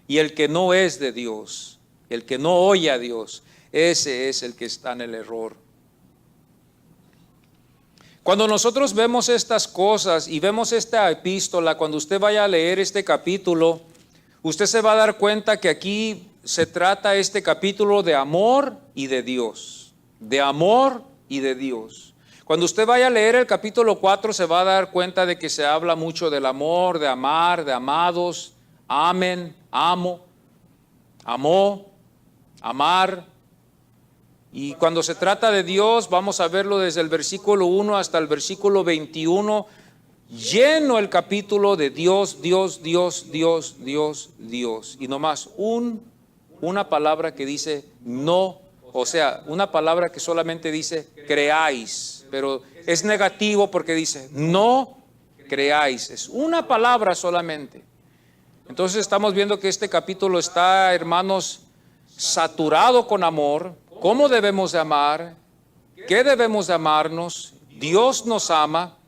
Y el que no es de Dios, el que no oye a Dios, ese es el que está en el error. Cuando nosotros vemos estas cosas y vemos esta epístola, cuando usted vaya a leer este capítulo, usted se va a dar cuenta que aquí se trata este capítulo de amor y de Dios. De amor y de Dios. Cuando usted vaya a leer el capítulo 4 se va a dar cuenta de que se habla mucho del amor, de amar, de amados, amen, amo, amó, amar. Y cuando se trata de Dios, vamos a verlo desde el versículo 1 hasta el versículo 21, lleno el capítulo de Dios, Dios, Dios, Dios, Dios, Dios. Y nomás una palabra que dice no, o sea, una palabra que solamente dice creáis, pero es negativo porque dice no creáis. Es una palabra solamente. Entonces estamos viendo que este capítulo está, hermanos, saturado con amor. ¿Cómo debemos de amar? ¿Qué debemos de amarnos? Dios nos ama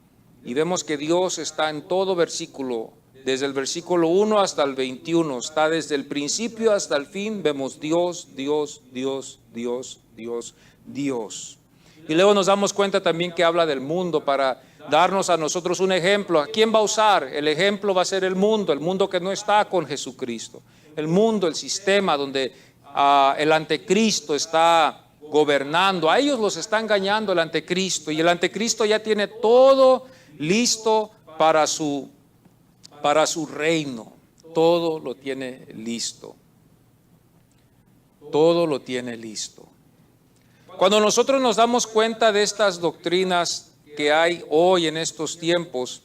y vemos que Dios está en todo versículo, desde el versículo 1 hasta el 21, está desde el principio hasta el fin, vemos Dios, Dios, Dios, Dios, Dios, Dios. Y luego nos damos cuenta también que habla del mundo para darnos a nosotros un ejemplo. ¿A quién va a usar? El ejemplo va a ser el mundo que no está con Jesucristo. El mundo, el sistema donde el anticristo está gobernando. A ellos los está engañando el anticristo y el anticristo ya tiene todo listo para su reino. Todo lo tiene listo. Todo lo tiene listo. Cuando nosotros nos damos cuenta de estas doctrinas que hay hoy en estos tiempos,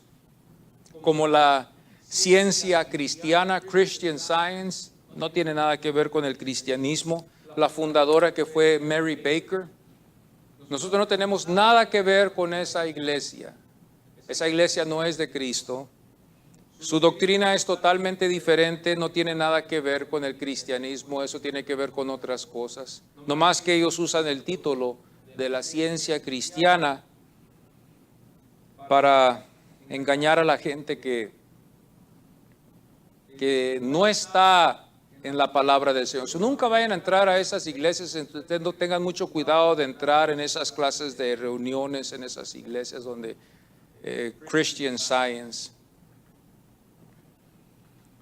como la ciencia cristiana, Christian Science, no tiene nada que ver con el cristianismo. La fundadora que fue Mary Baker, nosotros no tenemos nada que ver con esa iglesia. Esa iglesia no es de Cristo. Su doctrina es totalmente diferente, no tiene nada que ver con el cristianismo, eso tiene que ver con otras cosas. No más que ellos usan el título de la ciencia cristiana para engañar a la gente que no está en la palabra del Señor. Nunca vayan a entrar a esas iglesias, tengan mucho cuidado de entrar en esas clases de reuniones, en esas iglesias donde Christian Science.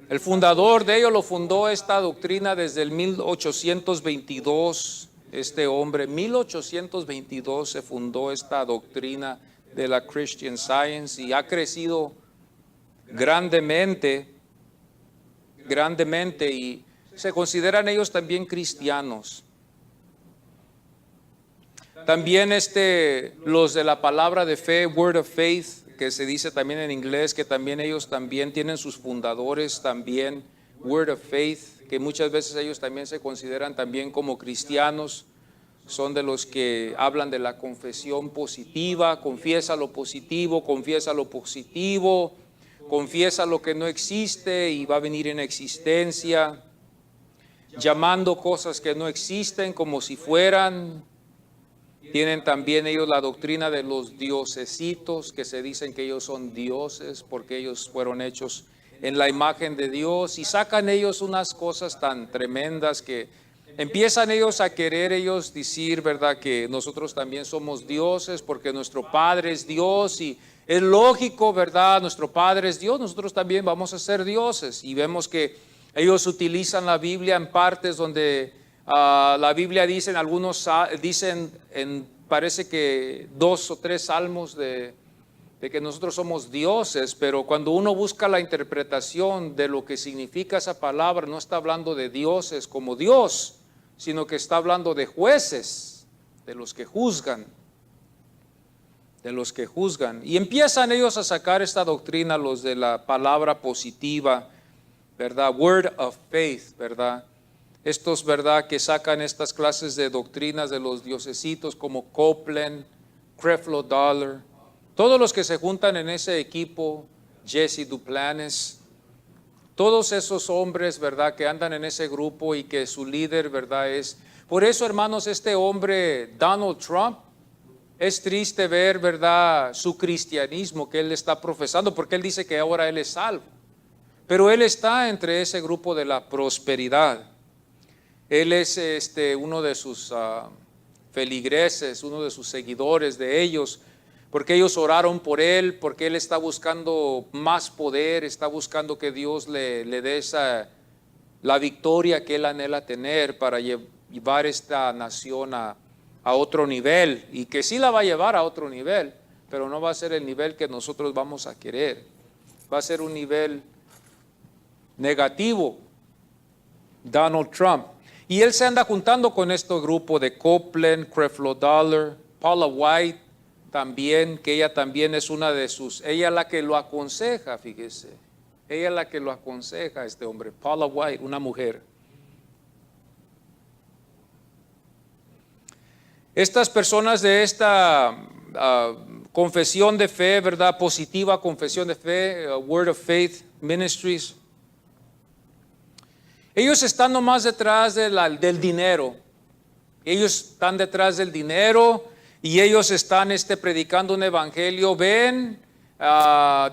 El fundador de ello lo fundó esta doctrina desde el 1822, este hombre, 1822 se fundó esta doctrina de la Christian Science y ha crecido grandemente y se consideran ellos también cristianos. También los de la palabra de fe, Word of Faith, que se dice también en inglés, que también ellos también tienen sus fundadores también, Word of Faith, que muchas veces ellos también se consideran también como cristianos, son de los que hablan de la confesión positiva, confiesa lo positivo, confiesa lo positivo, confiesa lo que no existe y va a venir en existencia, llamando cosas que no existen como si fueran. Tienen también ellos la doctrina de los diosesitos, que se dicen que ellos son dioses porque ellos fueron hechos en la imagen de Dios, y sacan ellos unas cosas tan tremendas que empiezan ellos a querer ellos decir, ¿verdad?, que nosotros también somos dioses porque nuestro Padre es Dios y es lógico, ¿verdad? Nuestro Padre es Dios, nosotros también vamos a ser dioses. Y vemos que ellos utilizan la Biblia en partes donde la Biblia dice, algunos dicen, parece que 2 o 3 salmos de que nosotros somos dioses, pero cuando uno busca la interpretación de lo que significa esa palabra, no está hablando de dioses como Dios, sino que está hablando de jueces de los que juzgan. De los que juzgan. Y empiezan ellos a sacar esta doctrina, los de la palabra positiva, ¿verdad? Word of faith, ¿verdad? Estos, ¿verdad? Que sacan estas clases de doctrinas de los diosesitos como Copeland, Creflo Dollar, todos los que se juntan en ese equipo, Jesse Duplantis, todos esos hombres, ¿verdad? Que andan en ese grupo y que su líder, ¿verdad? Es, por eso, hermanos, este hombre, Donald Trump, es triste ver, ¿verdad?, su cristianismo que él está profesando, porque él dice que ahora él es salvo. Pero él está entre ese grupo de la prosperidad. Él es uno de sus feligreses, uno de sus seguidores de ellos, porque ellos oraron por él, porque él está buscando más poder, está buscando que Dios le dé la victoria que él anhela tener para llevar esta nación a otro nivel, y que sí la va a llevar a otro nivel, pero no va a ser el nivel que nosotros vamos a querer. Va a ser un nivel negativo, Donald Trump. Y él se anda juntando con este grupo de Copeland, Creflo Dollar, Paula White también, que ella también es una de sus, ella es la que lo aconseja, fíjese. Ella es la que lo aconseja a este hombre, Paula White, una mujer. Estas personas de esta confesión de fe, ¿verdad? Positiva confesión de fe, Word of Faith Ministries. Ellos están nomás detrás del dinero. Ellos están detrás del dinero y ellos están predicando un evangelio. Ven,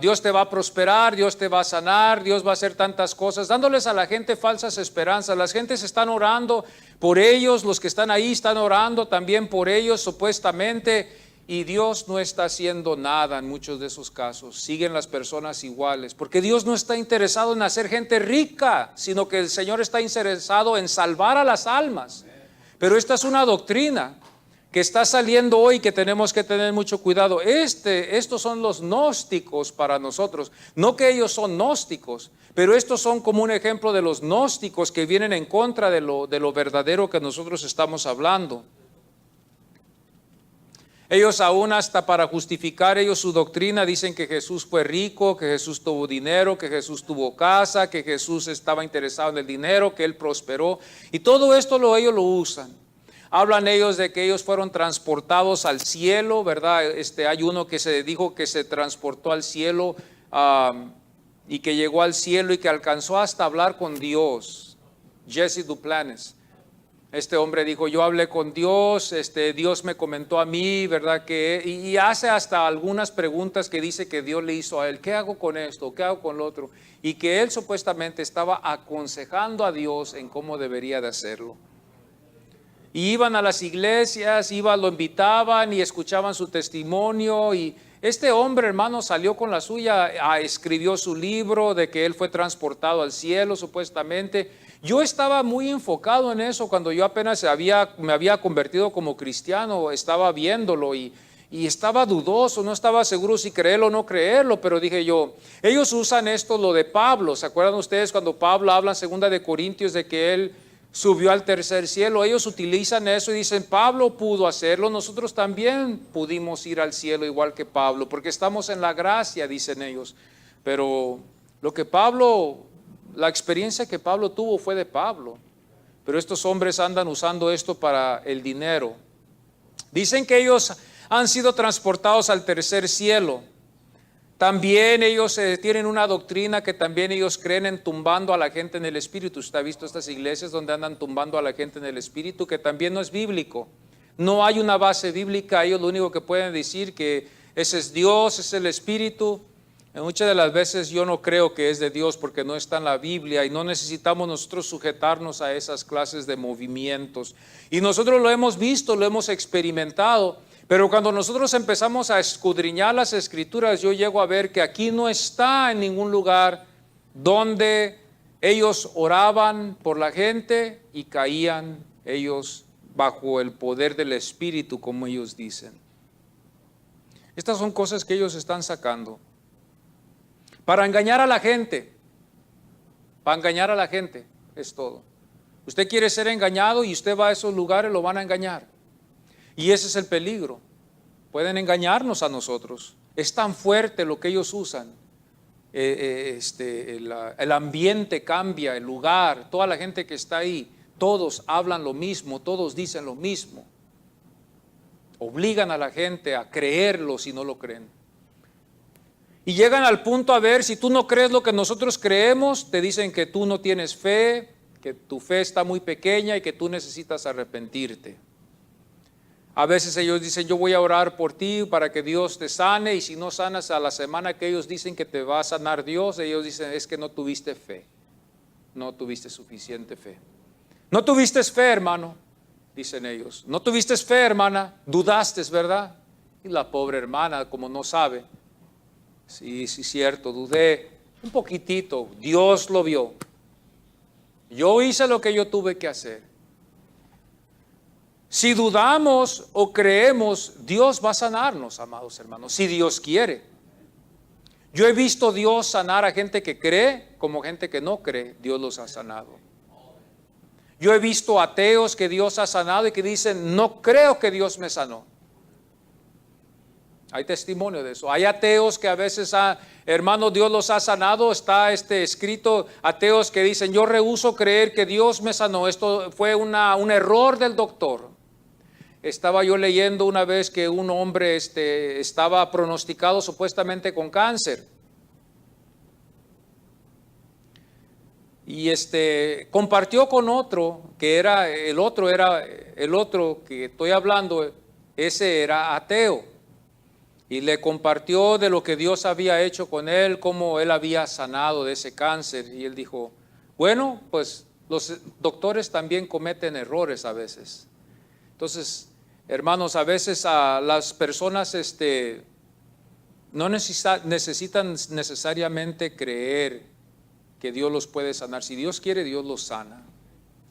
Dios te va a prosperar, Dios te va a sanar, Dios va a hacer tantas cosas, dándoles a la gente falsas esperanzas. Las gentes están orando por ellos, los que están ahí están orando también por ellos supuestamente, y Dios no está haciendo nada en muchos de esos casos. Siguen las personas iguales, porque Dios no está interesado en hacer gente rica, sino que el Señor está interesado en salvar a las almas. Pero esta es una doctrina que está saliendo hoy, que tenemos que tener mucho cuidado. Estos son los gnósticos para nosotros. No que ellos son gnósticos, pero estos son como un ejemplo de los gnósticos que vienen en contra de lo verdadero que nosotros estamos hablando. Ellos aún hasta para justificar ellos su doctrina dicen que Jesús fue rico, que Jesús tuvo dinero, que Jesús tuvo casa, que Jesús estaba interesado en el dinero, que Él prosperó. Y todo esto ellos lo usan. Hablan ellos de que ellos fueron transportados al cielo, ¿verdad? Hay uno que se dijo que se transportó al cielo y que llegó al cielo y que alcanzó hasta hablar con Dios. Jesse Duplantis. Este hombre dijo, yo hablé con Dios, Dios me comentó a mí, ¿verdad? Y hace hasta algunas preguntas que dice que Dios le hizo a él. ¿Qué hago con esto? ¿Qué hago con lo otro? Y que él supuestamente estaba aconsejando a Dios en cómo debería de hacerlo. Y iban a las iglesias, lo invitaban y escuchaban su testimonio. Y este hombre, hermano, salió con la suya, escribió su libro de que él fue transportado al cielo supuestamente. Yo estaba muy enfocado en eso cuando yo apenas me había convertido como cristiano. Estaba viéndolo y estaba dudoso, no estaba seguro si creerlo o no creerlo, pero dije yo, ellos usan esto, lo de Pablo. ¿Se acuerdan ustedes cuando Pablo habla en 2 de Corintios de que él subió al tercer cielo? Ellos utilizan eso y dicen, Pablo pudo hacerlo, nosotros también pudimos ir al cielo igual que Pablo, porque estamos en la gracia, dicen ellos. Pero la experiencia que Pablo tuvo fue de Pablo. Pero estos hombres andan usando esto para el dinero. Dicen que ellos han sido transportados al tercer cielo. También ellos tienen una doctrina que también ellos creen en tumbando a la gente en el espíritu. Usted ha visto estas iglesias donde andan tumbando a la gente en el espíritu, que también no es bíblico. No hay una base bíblica. Ellos lo único que pueden decir que ese es Dios, es el espíritu. Muchas de las veces yo no creo que es de Dios porque no está en la Biblia y no necesitamos nosotros sujetarnos a esas clases de movimientos. Y nosotros lo hemos visto, lo hemos experimentado. Pero cuando nosotros empezamos a escudriñar las escrituras, yo llego a ver que aquí no está en ningún lugar donde ellos oraban por la gente y caían ellos bajo el poder del Espíritu, como ellos dicen. Estas son cosas que ellos están sacando para engañar a la gente. Para engañar a la gente, es todo. Usted quiere ser engañado y usted va a esos lugares, lo van a engañar. Y ese es el peligro. Pueden engañarnos a nosotros. Es tan fuerte lo que ellos usan. El ambiente cambia, el lugar, toda la gente que está ahí, todos hablan lo mismo, todos dicen lo mismo. Obligan a la gente a creerlo si no lo creen. Y llegan al punto a ver, si tú no crees lo que nosotros creemos, te dicen que tú no tienes fe, que tu fe está muy pequeña y que tú necesitas arrepentirte. A veces ellos dicen, yo voy a orar por ti para que Dios te sane, y si no sanas a la semana que ellos dicen que te va a sanar Dios, ellos dicen, es que no tuviste fe, no tuviste suficiente fe. No tuviste fe, hermano, dicen ellos. No tuviste fe, hermana, dudaste, ¿verdad? Y la pobre hermana, como no sabe, sí, cierto, dudé un poquitito, Dios lo vio. Yo hice lo que yo tuve que hacer. Si dudamos o creemos, Dios va a sanarnos, amados hermanos, si Dios quiere. Yo he visto Dios sanar a gente que cree como gente que no cree, Dios los ha sanado. Yo he visto ateos que Dios ha sanado y que dicen, no creo que Dios me sanó. Hay testimonio de eso. Hay ateos que a veces, hermanos, Dios los ha sanado. Está escrito, ateos que dicen, yo rehúso creer que Dios me sanó. Esto fue un error del doctor. Estaba yo leyendo una vez que un hombre estaba pronosticado supuestamente con cáncer. Y compartió con otro, que era el otro que estoy hablando, ese era ateo. Y le compartió de lo que Dios había hecho con él, cómo él había sanado de ese cáncer. Y él dijo, bueno, pues los doctores también cometen errores a veces. Entonces, hermanos, a veces a las personas no necesitan necesariamente creer que Dios los puede sanar. Si Dios quiere, Dios los sana.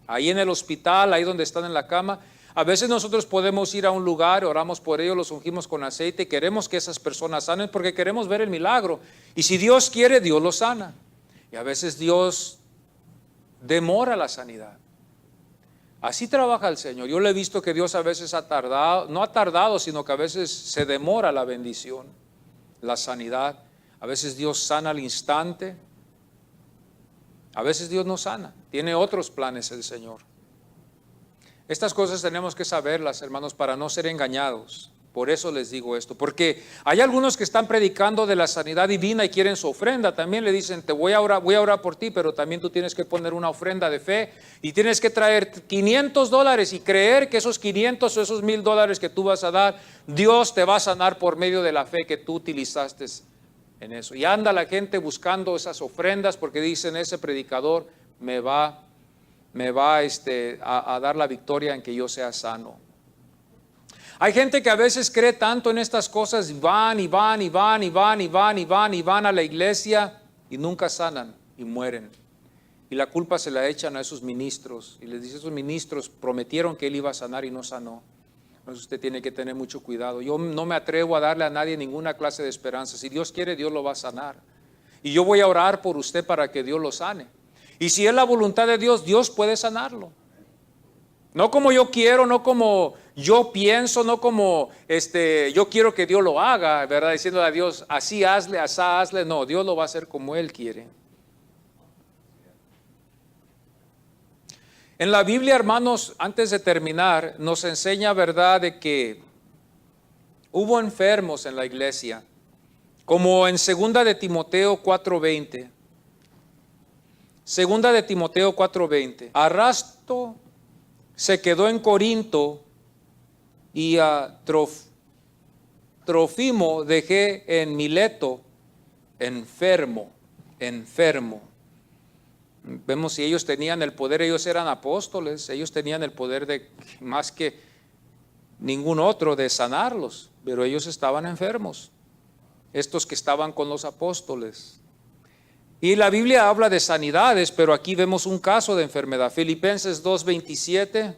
Ahí en el hospital, ahí donde están en la cama, a veces nosotros podemos ir a un lugar, oramos por ellos, los ungimos con aceite y queremos que esas personas sanen porque queremos ver el milagro. Y si Dios quiere, Dios los sana. Y a veces Dios demora la sanidad. Así trabaja el Señor. Yo le he visto que Dios a veces ha tardado, no ha tardado, sino que a veces se demora la bendición, la sanidad. A veces Dios sana al instante. A veces Dios no sana. Tiene otros planes el Señor. Estas cosas tenemos que saberlas, hermanos, para no ser engañados. Por eso les digo esto, porque hay algunos que están predicando de la sanidad divina y quieren su ofrenda. También le dicen, voy a orar por ti, pero también tú tienes que poner una ofrenda de fe y tienes que traer $500 y creer que esos 500 o esos $1,000 que tú vas a dar, Dios te va a sanar por medio de la fe que tú utilizaste en eso. Y anda la gente buscando esas ofrendas porque dicen, ese predicador me va a dar la victoria en que yo sea sano. Hay gente que a veces cree tanto en estas cosas, van a la iglesia y nunca sanan y mueren. Y la culpa se la echan a esos ministros y les dice, esos ministros prometieron que él iba a sanar y no sanó. Entonces usted tiene que tener mucho cuidado. Yo no me atrevo a darle a nadie ninguna clase de esperanza. Si Dios quiere, Dios lo va a sanar. Y yo voy a orar por usted para que Dios lo sane. Y si es la voluntad de Dios, Dios puede sanarlo. No como yo quiero, no como yo pienso, no como yo quiero que Dios lo haga, ¿verdad? Diciéndole a Dios, así hazle, asá hazle. No, Dios lo va a hacer como Él quiere. En la Biblia, hermanos, antes de terminar, nos enseña, ¿verdad?, de que hubo enfermos en la iglesia, como en 2 de Timoteo 4:20. 2 de Timoteo 4:20. Arasto se quedó en Corinto y a Trófimo dejé en Mileto enfermo. Vemos si ellos tenían el poder, ellos eran apóstoles, ellos tenían el poder de más que ningún otro de sanarlos, pero ellos estaban enfermos, estos que estaban con los apóstoles. Y la Biblia habla de sanidades, pero aquí vemos un caso de enfermedad. Filipenses 2:27.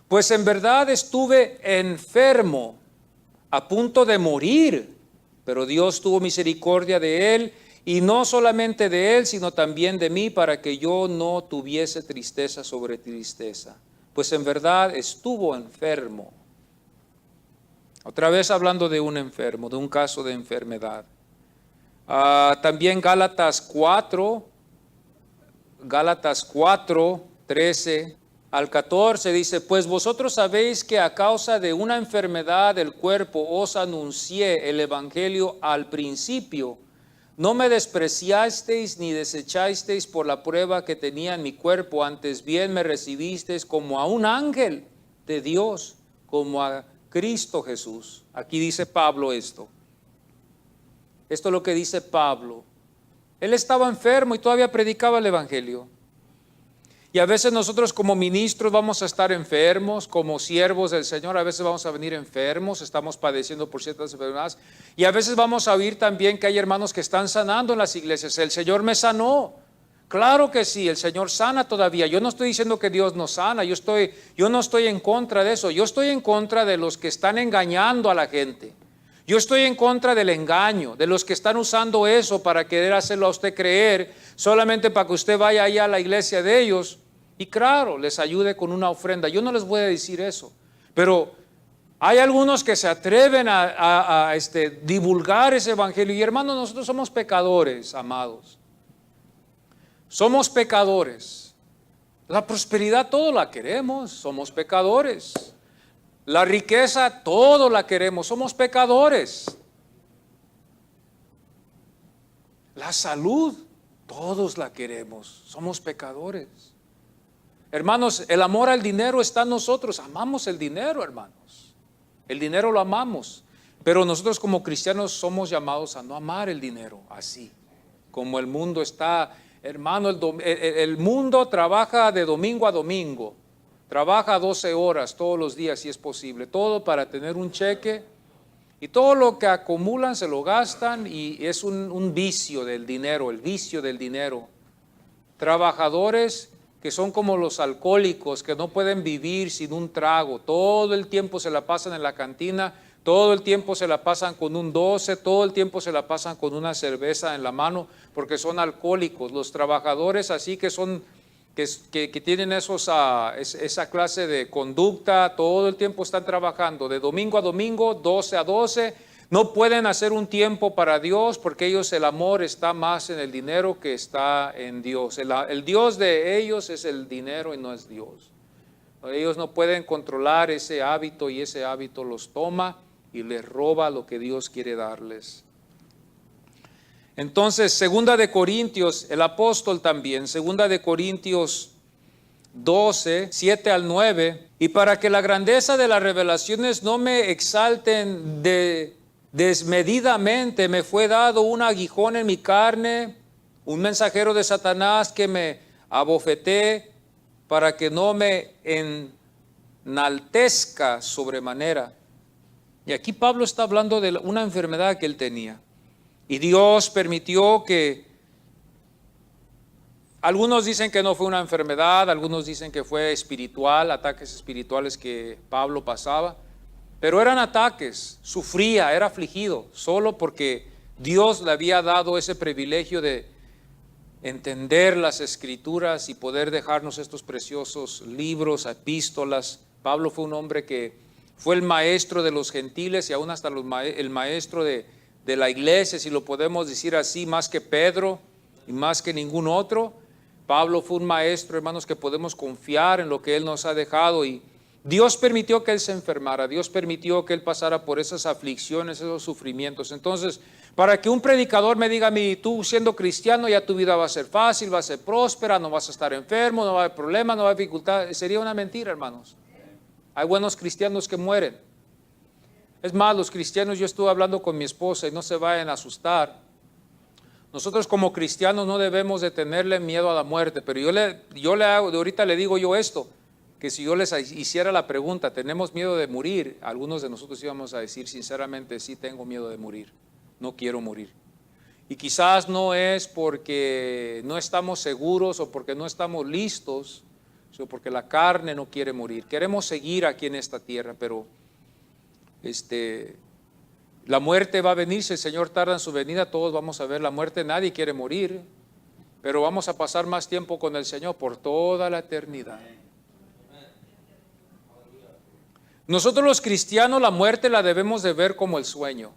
Pues en verdad estuve enfermo, a punto de morir, pero Dios tuvo misericordia de él Y no solamente de él, sino también de mí, para que yo no tuviese tristeza sobre tristeza. Pues en verdad estuvo enfermo. Otra vez hablando de un enfermo, de un caso de enfermedad. También Gálatas 4, 13 al 14 dice, pues vosotros sabéis que a causa de una enfermedad del cuerpo os anuncié el evangelio al principio. No me despreciasteis ni desechasteis por la prueba que tenía en mi cuerpo, antes bien me recibisteis como a un ángel de Dios, como a Cristo Jesús. Aquí dice Pablo esto. Esto es lo que dice Pablo. Él estaba enfermo y todavía predicaba el evangelio. Y a veces nosotros como ministros vamos a estar enfermos, como siervos del Señor, a veces vamos a venir enfermos, estamos padeciendo por ciertas enfermedades. Y a veces vamos a oír también que hay hermanos que están sanando en las iglesias. El Señor me sanó. Claro que sí, el Señor sana todavía. Yo no estoy diciendo que Dios no sana, yo no estoy en contra de eso. Yo estoy en contra de los que están engañando a la gente. Yo estoy en contra del engaño, de los que están usando eso para querer hacerlo a usted creer, solamente para que usted vaya ahí a la iglesia de ellos y claro, les ayude con una ofrenda. Yo no les voy a decir eso, pero hay algunos que se atreven a divulgar ese evangelio. Y hermanos, nosotros somos pecadores, amados. Somos pecadores. La prosperidad todo la queremos, somos pecadores. La riqueza, todo la queremos, somos pecadores. La salud, todos la queremos, somos pecadores. Hermanos, el amor al dinero está en nosotros, amamos el dinero, hermanos. El dinero lo amamos, pero nosotros como cristianos somos llamados a no amar el dinero así, como el mundo está. Hermano, el mundo trabaja de domingo a domingo. Trabaja 12 horas todos los días si es posible, todo para tener un cheque y todo lo que acumulan se lo gastan y es un vicio del dinero, el vicio del dinero. Trabajadores que son como los alcohólicos que no pueden vivir sin un trago, todo el tiempo se la pasan en la cantina, todo el tiempo se la pasan con un 12, todo el tiempo se la pasan con una cerveza en la mano porque son alcohólicos. Los trabajadores así que son que tienen esa clase de conducta, todo el tiempo están trabajando, de domingo a domingo, 12 a 12, no pueden hacer un tiempo para Dios porque ellos el amor está más en el dinero que está en Dios. El Dios de ellos es el dinero y no es Dios. Ellos no pueden controlar ese hábito y ese hábito los toma y les roba lo que Dios quiere darles. Entonces, 2 de Corintios, el apóstol también, 2 de Corintios 12, 7 al 9, y para que la grandeza de las revelaciones no me exalten desmedidamente, me fue dado un aguijón en mi carne, un mensajero de Satanás que me abofeté para que no me enaltezca sobremanera. Y aquí Pablo está hablando de una enfermedad que él tenía. Y Dios permitió que, algunos dicen que no fue una enfermedad, algunos dicen que fue espiritual, ataques espirituales que Pablo pasaba, pero eran ataques, sufría, era afligido, solo porque Dios le había dado ese privilegio de entender las escrituras y poder dejarnos estos preciosos libros, epístolas. Pablo fue un hombre que fue el maestro de los gentiles y aún hasta el maestro de la iglesia, si lo podemos decir así, más que Pedro y más que ningún otro. Pablo fue un maestro, hermanos, que podemos confiar en lo que él nos ha dejado, y Dios permitió que él se enfermara, Dios permitió que él pasara por esas aflicciones, esos sufrimientos. Entonces, para que un predicador me diga a mí, tú siendo cristiano ya tu vida va a ser fácil, va a ser próspera, no vas a estar enfermo, no va a haber problemas, no va a haber dificultad, sería una mentira, hermanos. Hay buenos cristianos que mueren. Es más, los cristianos, yo estuve hablando con mi esposa y no se vayan a asustar. Nosotros como cristianos no debemos de tenerle miedo a la muerte, pero yo le hago, de ahorita le digo yo esto, que si yo les hiciera la pregunta, ¿tenemos miedo de morir? Algunos de nosotros íbamos a decir sinceramente, sí tengo miedo de morir, no quiero morir. Y quizás no es porque no estamos seguros o porque no estamos listos, sino porque la carne no quiere morir. Queremos seguir aquí en esta tierra, pero La muerte va a venir, si el Señor tarda en su venida, todos vamos a ver la muerte, nadie quiere morir, pero vamos a pasar más tiempo con el Señor por toda la eternidad. Nosotros los cristianos la muerte la debemos de ver como el sueño.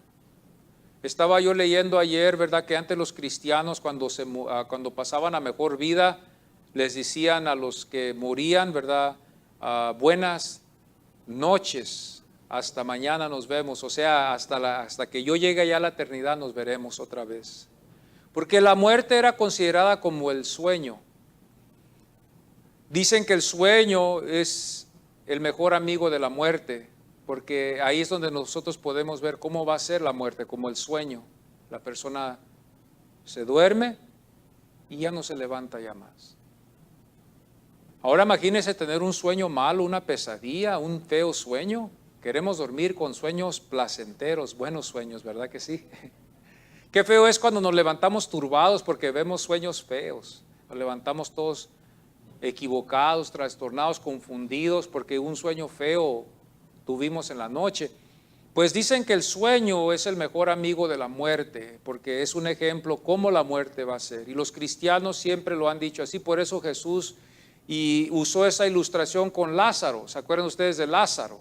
Estaba yo leyendo ayer, ¿verdad? Que antes los cristianos cuando pasaban a mejor vida, les decían a los que morían, ¿verdad? Buenas noches, hasta mañana nos vemos. O sea, hasta que yo llegue ya a la eternidad nos veremos otra vez. Porque la muerte era considerada como el sueño. Dicen que el sueño es el mejor amigo de la muerte, porque ahí es donde nosotros podemos ver cómo va a ser la muerte, como el sueño. La persona se duerme y ya no se levanta ya más. Ahora imagínese tener un sueño malo, una pesadilla, un feo sueño. Queremos dormir con sueños placenteros, buenos sueños, ¿verdad que sí? Qué feo es cuando nos levantamos turbados porque vemos sueños feos. Nos levantamos todos equivocados, trastornados, confundidos porque un sueño feo tuvimos en la noche. Pues dicen que el sueño es el mejor amigo de la muerte, porque es un ejemplo cómo la muerte va a ser. Y los cristianos siempre lo han dicho así, por eso Jesús usó esa ilustración con Lázaro. ¿Se acuerdan ustedes de Lázaro?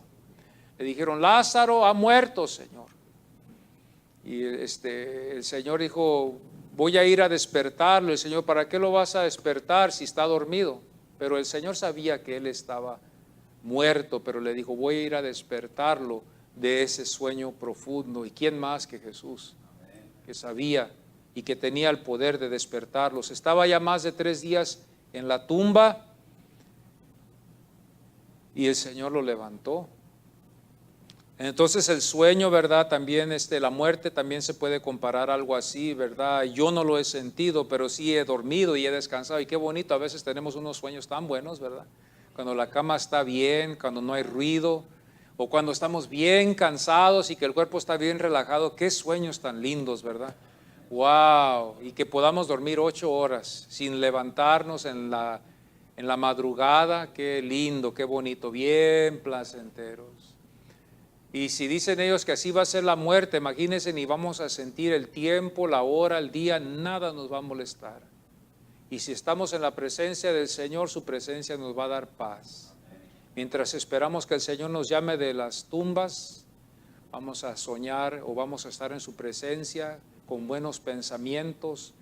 Le dijeron, Lázaro ha muerto, Señor. Y el Señor dijo, voy a ir a despertarlo. El Señor, ¿para qué lo vas a despertar si está dormido? Pero el Señor sabía que él estaba muerto, pero le dijo, voy a ir a despertarlo de ese sueño profundo. ¿Y quién más que Jesús? Que sabía y que tenía el poder de despertarlos. Estaba ya más de 3 días en la tumba y el Señor lo levantó. Entonces el sueño, ¿verdad? También la muerte también se puede comparar a algo así, ¿verdad? Yo no lo he sentido, pero sí he dormido y he descansado. Y qué bonito, a veces tenemos unos sueños tan buenos, ¿verdad? Cuando la cama está bien, cuando no hay ruido, o cuando estamos bien cansados y que el cuerpo está bien relajado. Qué sueños tan lindos, ¿verdad? ¡Wow! Y que podamos dormir 8 horas sin levantarnos en la madrugada. Qué lindo, qué bonito, bien placenteros. Y si dicen ellos que así va a ser la muerte, imagínense, ni vamos a sentir el tiempo, la hora, el día, nada nos va a molestar. Y si estamos en la presencia del Señor, su presencia nos va a dar paz. Mientras esperamos que el Señor nos llame de las tumbas, vamos a soñar o vamos a estar en su presencia con buenos pensamientos,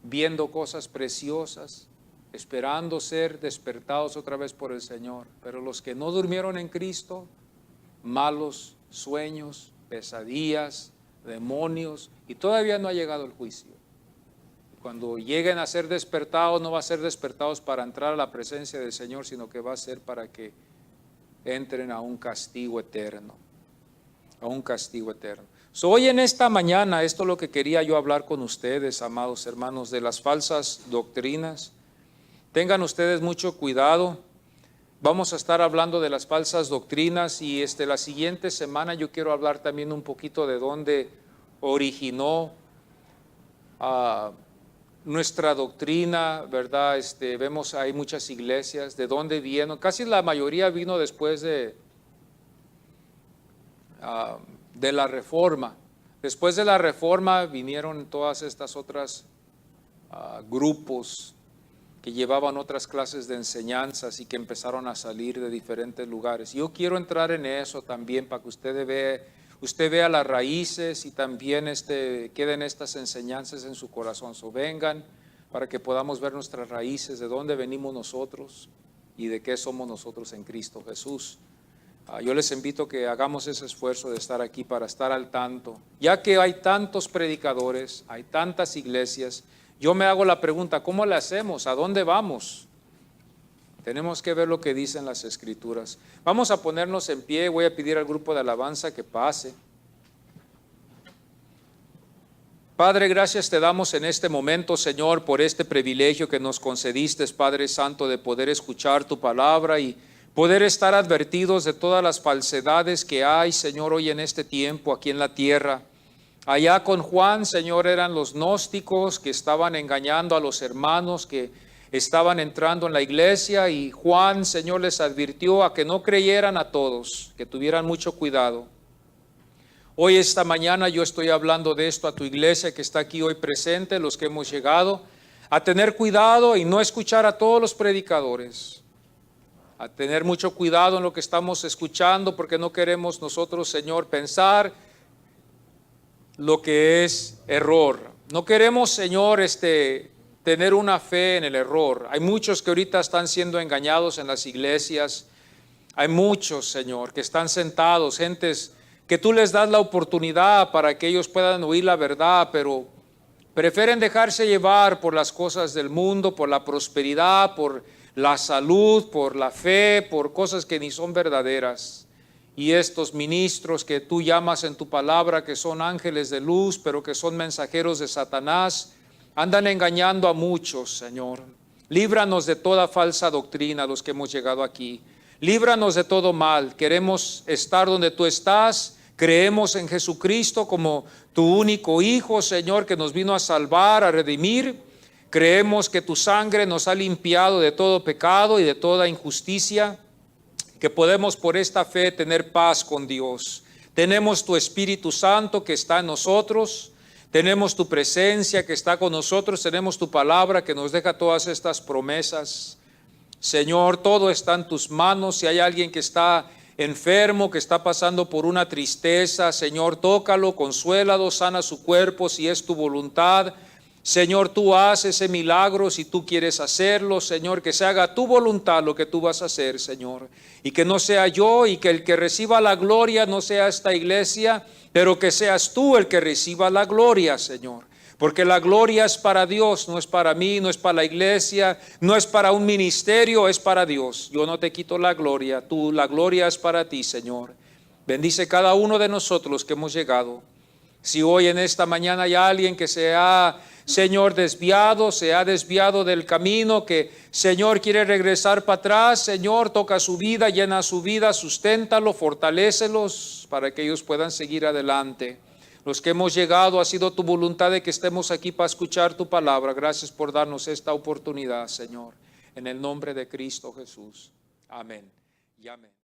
viendo cosas preciosas, esperando ser despertados otra vez por el Señor. Pero los que no durmieron en Cristo, malos sueños, pesadillas, demonios, y todavía no ha llegado el juicio. Cuando lleguen a ser despertados, no va a ser despertados para entrar a la presencia del Señor, sino que va a ser para que entren a un castigo eterno, a un castigo eterno. Hoy en esta mañana, esto es lo que quería yo hablar con ustedes, amados hermanos, de las falsas doctrinas. Tengan ustedes mucho cuidado. Vamos a estar hablando de las falsas doctrinas y la siguiente semana yo quiero hablar también un poquito de dónde originó nuestra doctrina, ¿verdad? Vemos hay muchas iglesias, de dónde vino, casi la mayoría vino después de la Reforma. Después de la Reforma vinieron todas estas otras grupos que llevaban otras clases de enseñanzas y que empezaron a salir de diferentes lugares. Yo quiero entrar en eso también para que usted vea las raíces y también queden estas enseñanzas en su corazón. Vengan para que podamos ver nuestras raíces, de dónde venimos nosotros y de qué somos nosotros en Cristo Jesús. Yo les invito a que hagamos ese esfuerzo de estar aquí para estar al tanto. Ya que hay tantos predicadores, hay tantas iglesias, yo me hago la pregunta, ¿cómo le hacemos? ¿A dónde vamos? Tenemos que ver lo que dicen las Escrituras. Vamos a ponernos en pie, voy a pedir al grupo de alabanza que pase. Padre, gracias te damos en este momento, Señor, por este privilegio que nos concediste, Padre Santo, de poder escuchar tu palabra y poder estar advertidos de todas las falsedades que hay, Señor, hoy en este tiempo aquí en la tierra. Allá con Juan, Señor, eran los gnósticos que estaban engañando a los hermanos que estaban entrando en la iglesia, y Juan, Señor, les advirtió a que no creyeran a todos, que tuvieran mucho cuidado. Hoy, esta mañana, yo estoy hablando de esto a tu iglesia que está aquí hoy presente, los que hemos llegado, a tener cuidado y no escuchar a todos los predicadores, a tener mucho cuidado en lo que estamos escuchando, porque no queremos nosotros, Señor, pensar lo que es error. No queremos, Señor, tener una fe en el error. Hay muchos que ahorita están siendo engañados en las iglesias. Hay muchos, Señor, que están sentados, gentes que tú les das la oportunidad para que ellos puedan oír la verdad, pero prefieren dejarse llevar por las cosas del mundo, por la prosperidad, por la salud, por la fe, por cosas que ni son verdaderas. Y estos ministros que tú llamas en tu palabra, que son ángeles de luz, pero que son mensajeros de Satanás, andan engañando a muchos, Señor. Líbranos de toda falsa doctrina, los que hemos llegado aquí. Líbranos de todo mal. Queremos estar donde tú estás. Creemos en Jesucristo como tu único Hijo, Señor, que nos vino a salvar, a redimir. Creemos que tu sangre nos ha limpiado de todo pecado y de toda injusticia, que podemos por esta fe tener paz con Dios. Tenemos tu Espíritu Santo que está en nosotros, tenemos tu presencia que está con nosotros, tenemos tu palabra que nos deja todas estas promesas. Señor, todo está en tus manos. Si hay alguien que está enfermo, que está pasando por una tristeza, Señor, tócalo, consuélalo, sana su cuerpo si es tu voluntad. Señor, tú haces ese milagro si tú quieres hacerlo, Señor, que se haga tu voluntad lo que tú vas a hacer, Señor, y que no sea yo, y que el que reciba la gloria no sea esta iglesia, pero que seas tú el que reciba la gloria, Señor, porque la gloria es para Dios, no es para mí, no es para la iglesia, no es para un ministerio, es para Dios. Yo no te quito la gloria, la gloria es para ti, Señor. Bendice cada uno de nosotros que hemos llegado. Si hoy en esta mañana hay alguien que se ha, Señor, se ha desviado del camino, que, Señor, quiere regresar para atrás, Señor, toca su vida, llena su vida, susténtalo, fortalécelos para que ellos puedan seguir adelante. Los que hemos llegado, ha sido tu voluntad de que estemos aquí para escuchar tu palabra. Gracias por darnos esta oportunidad, Señor. En el nombre de Cristo Jesús. Amén y amén.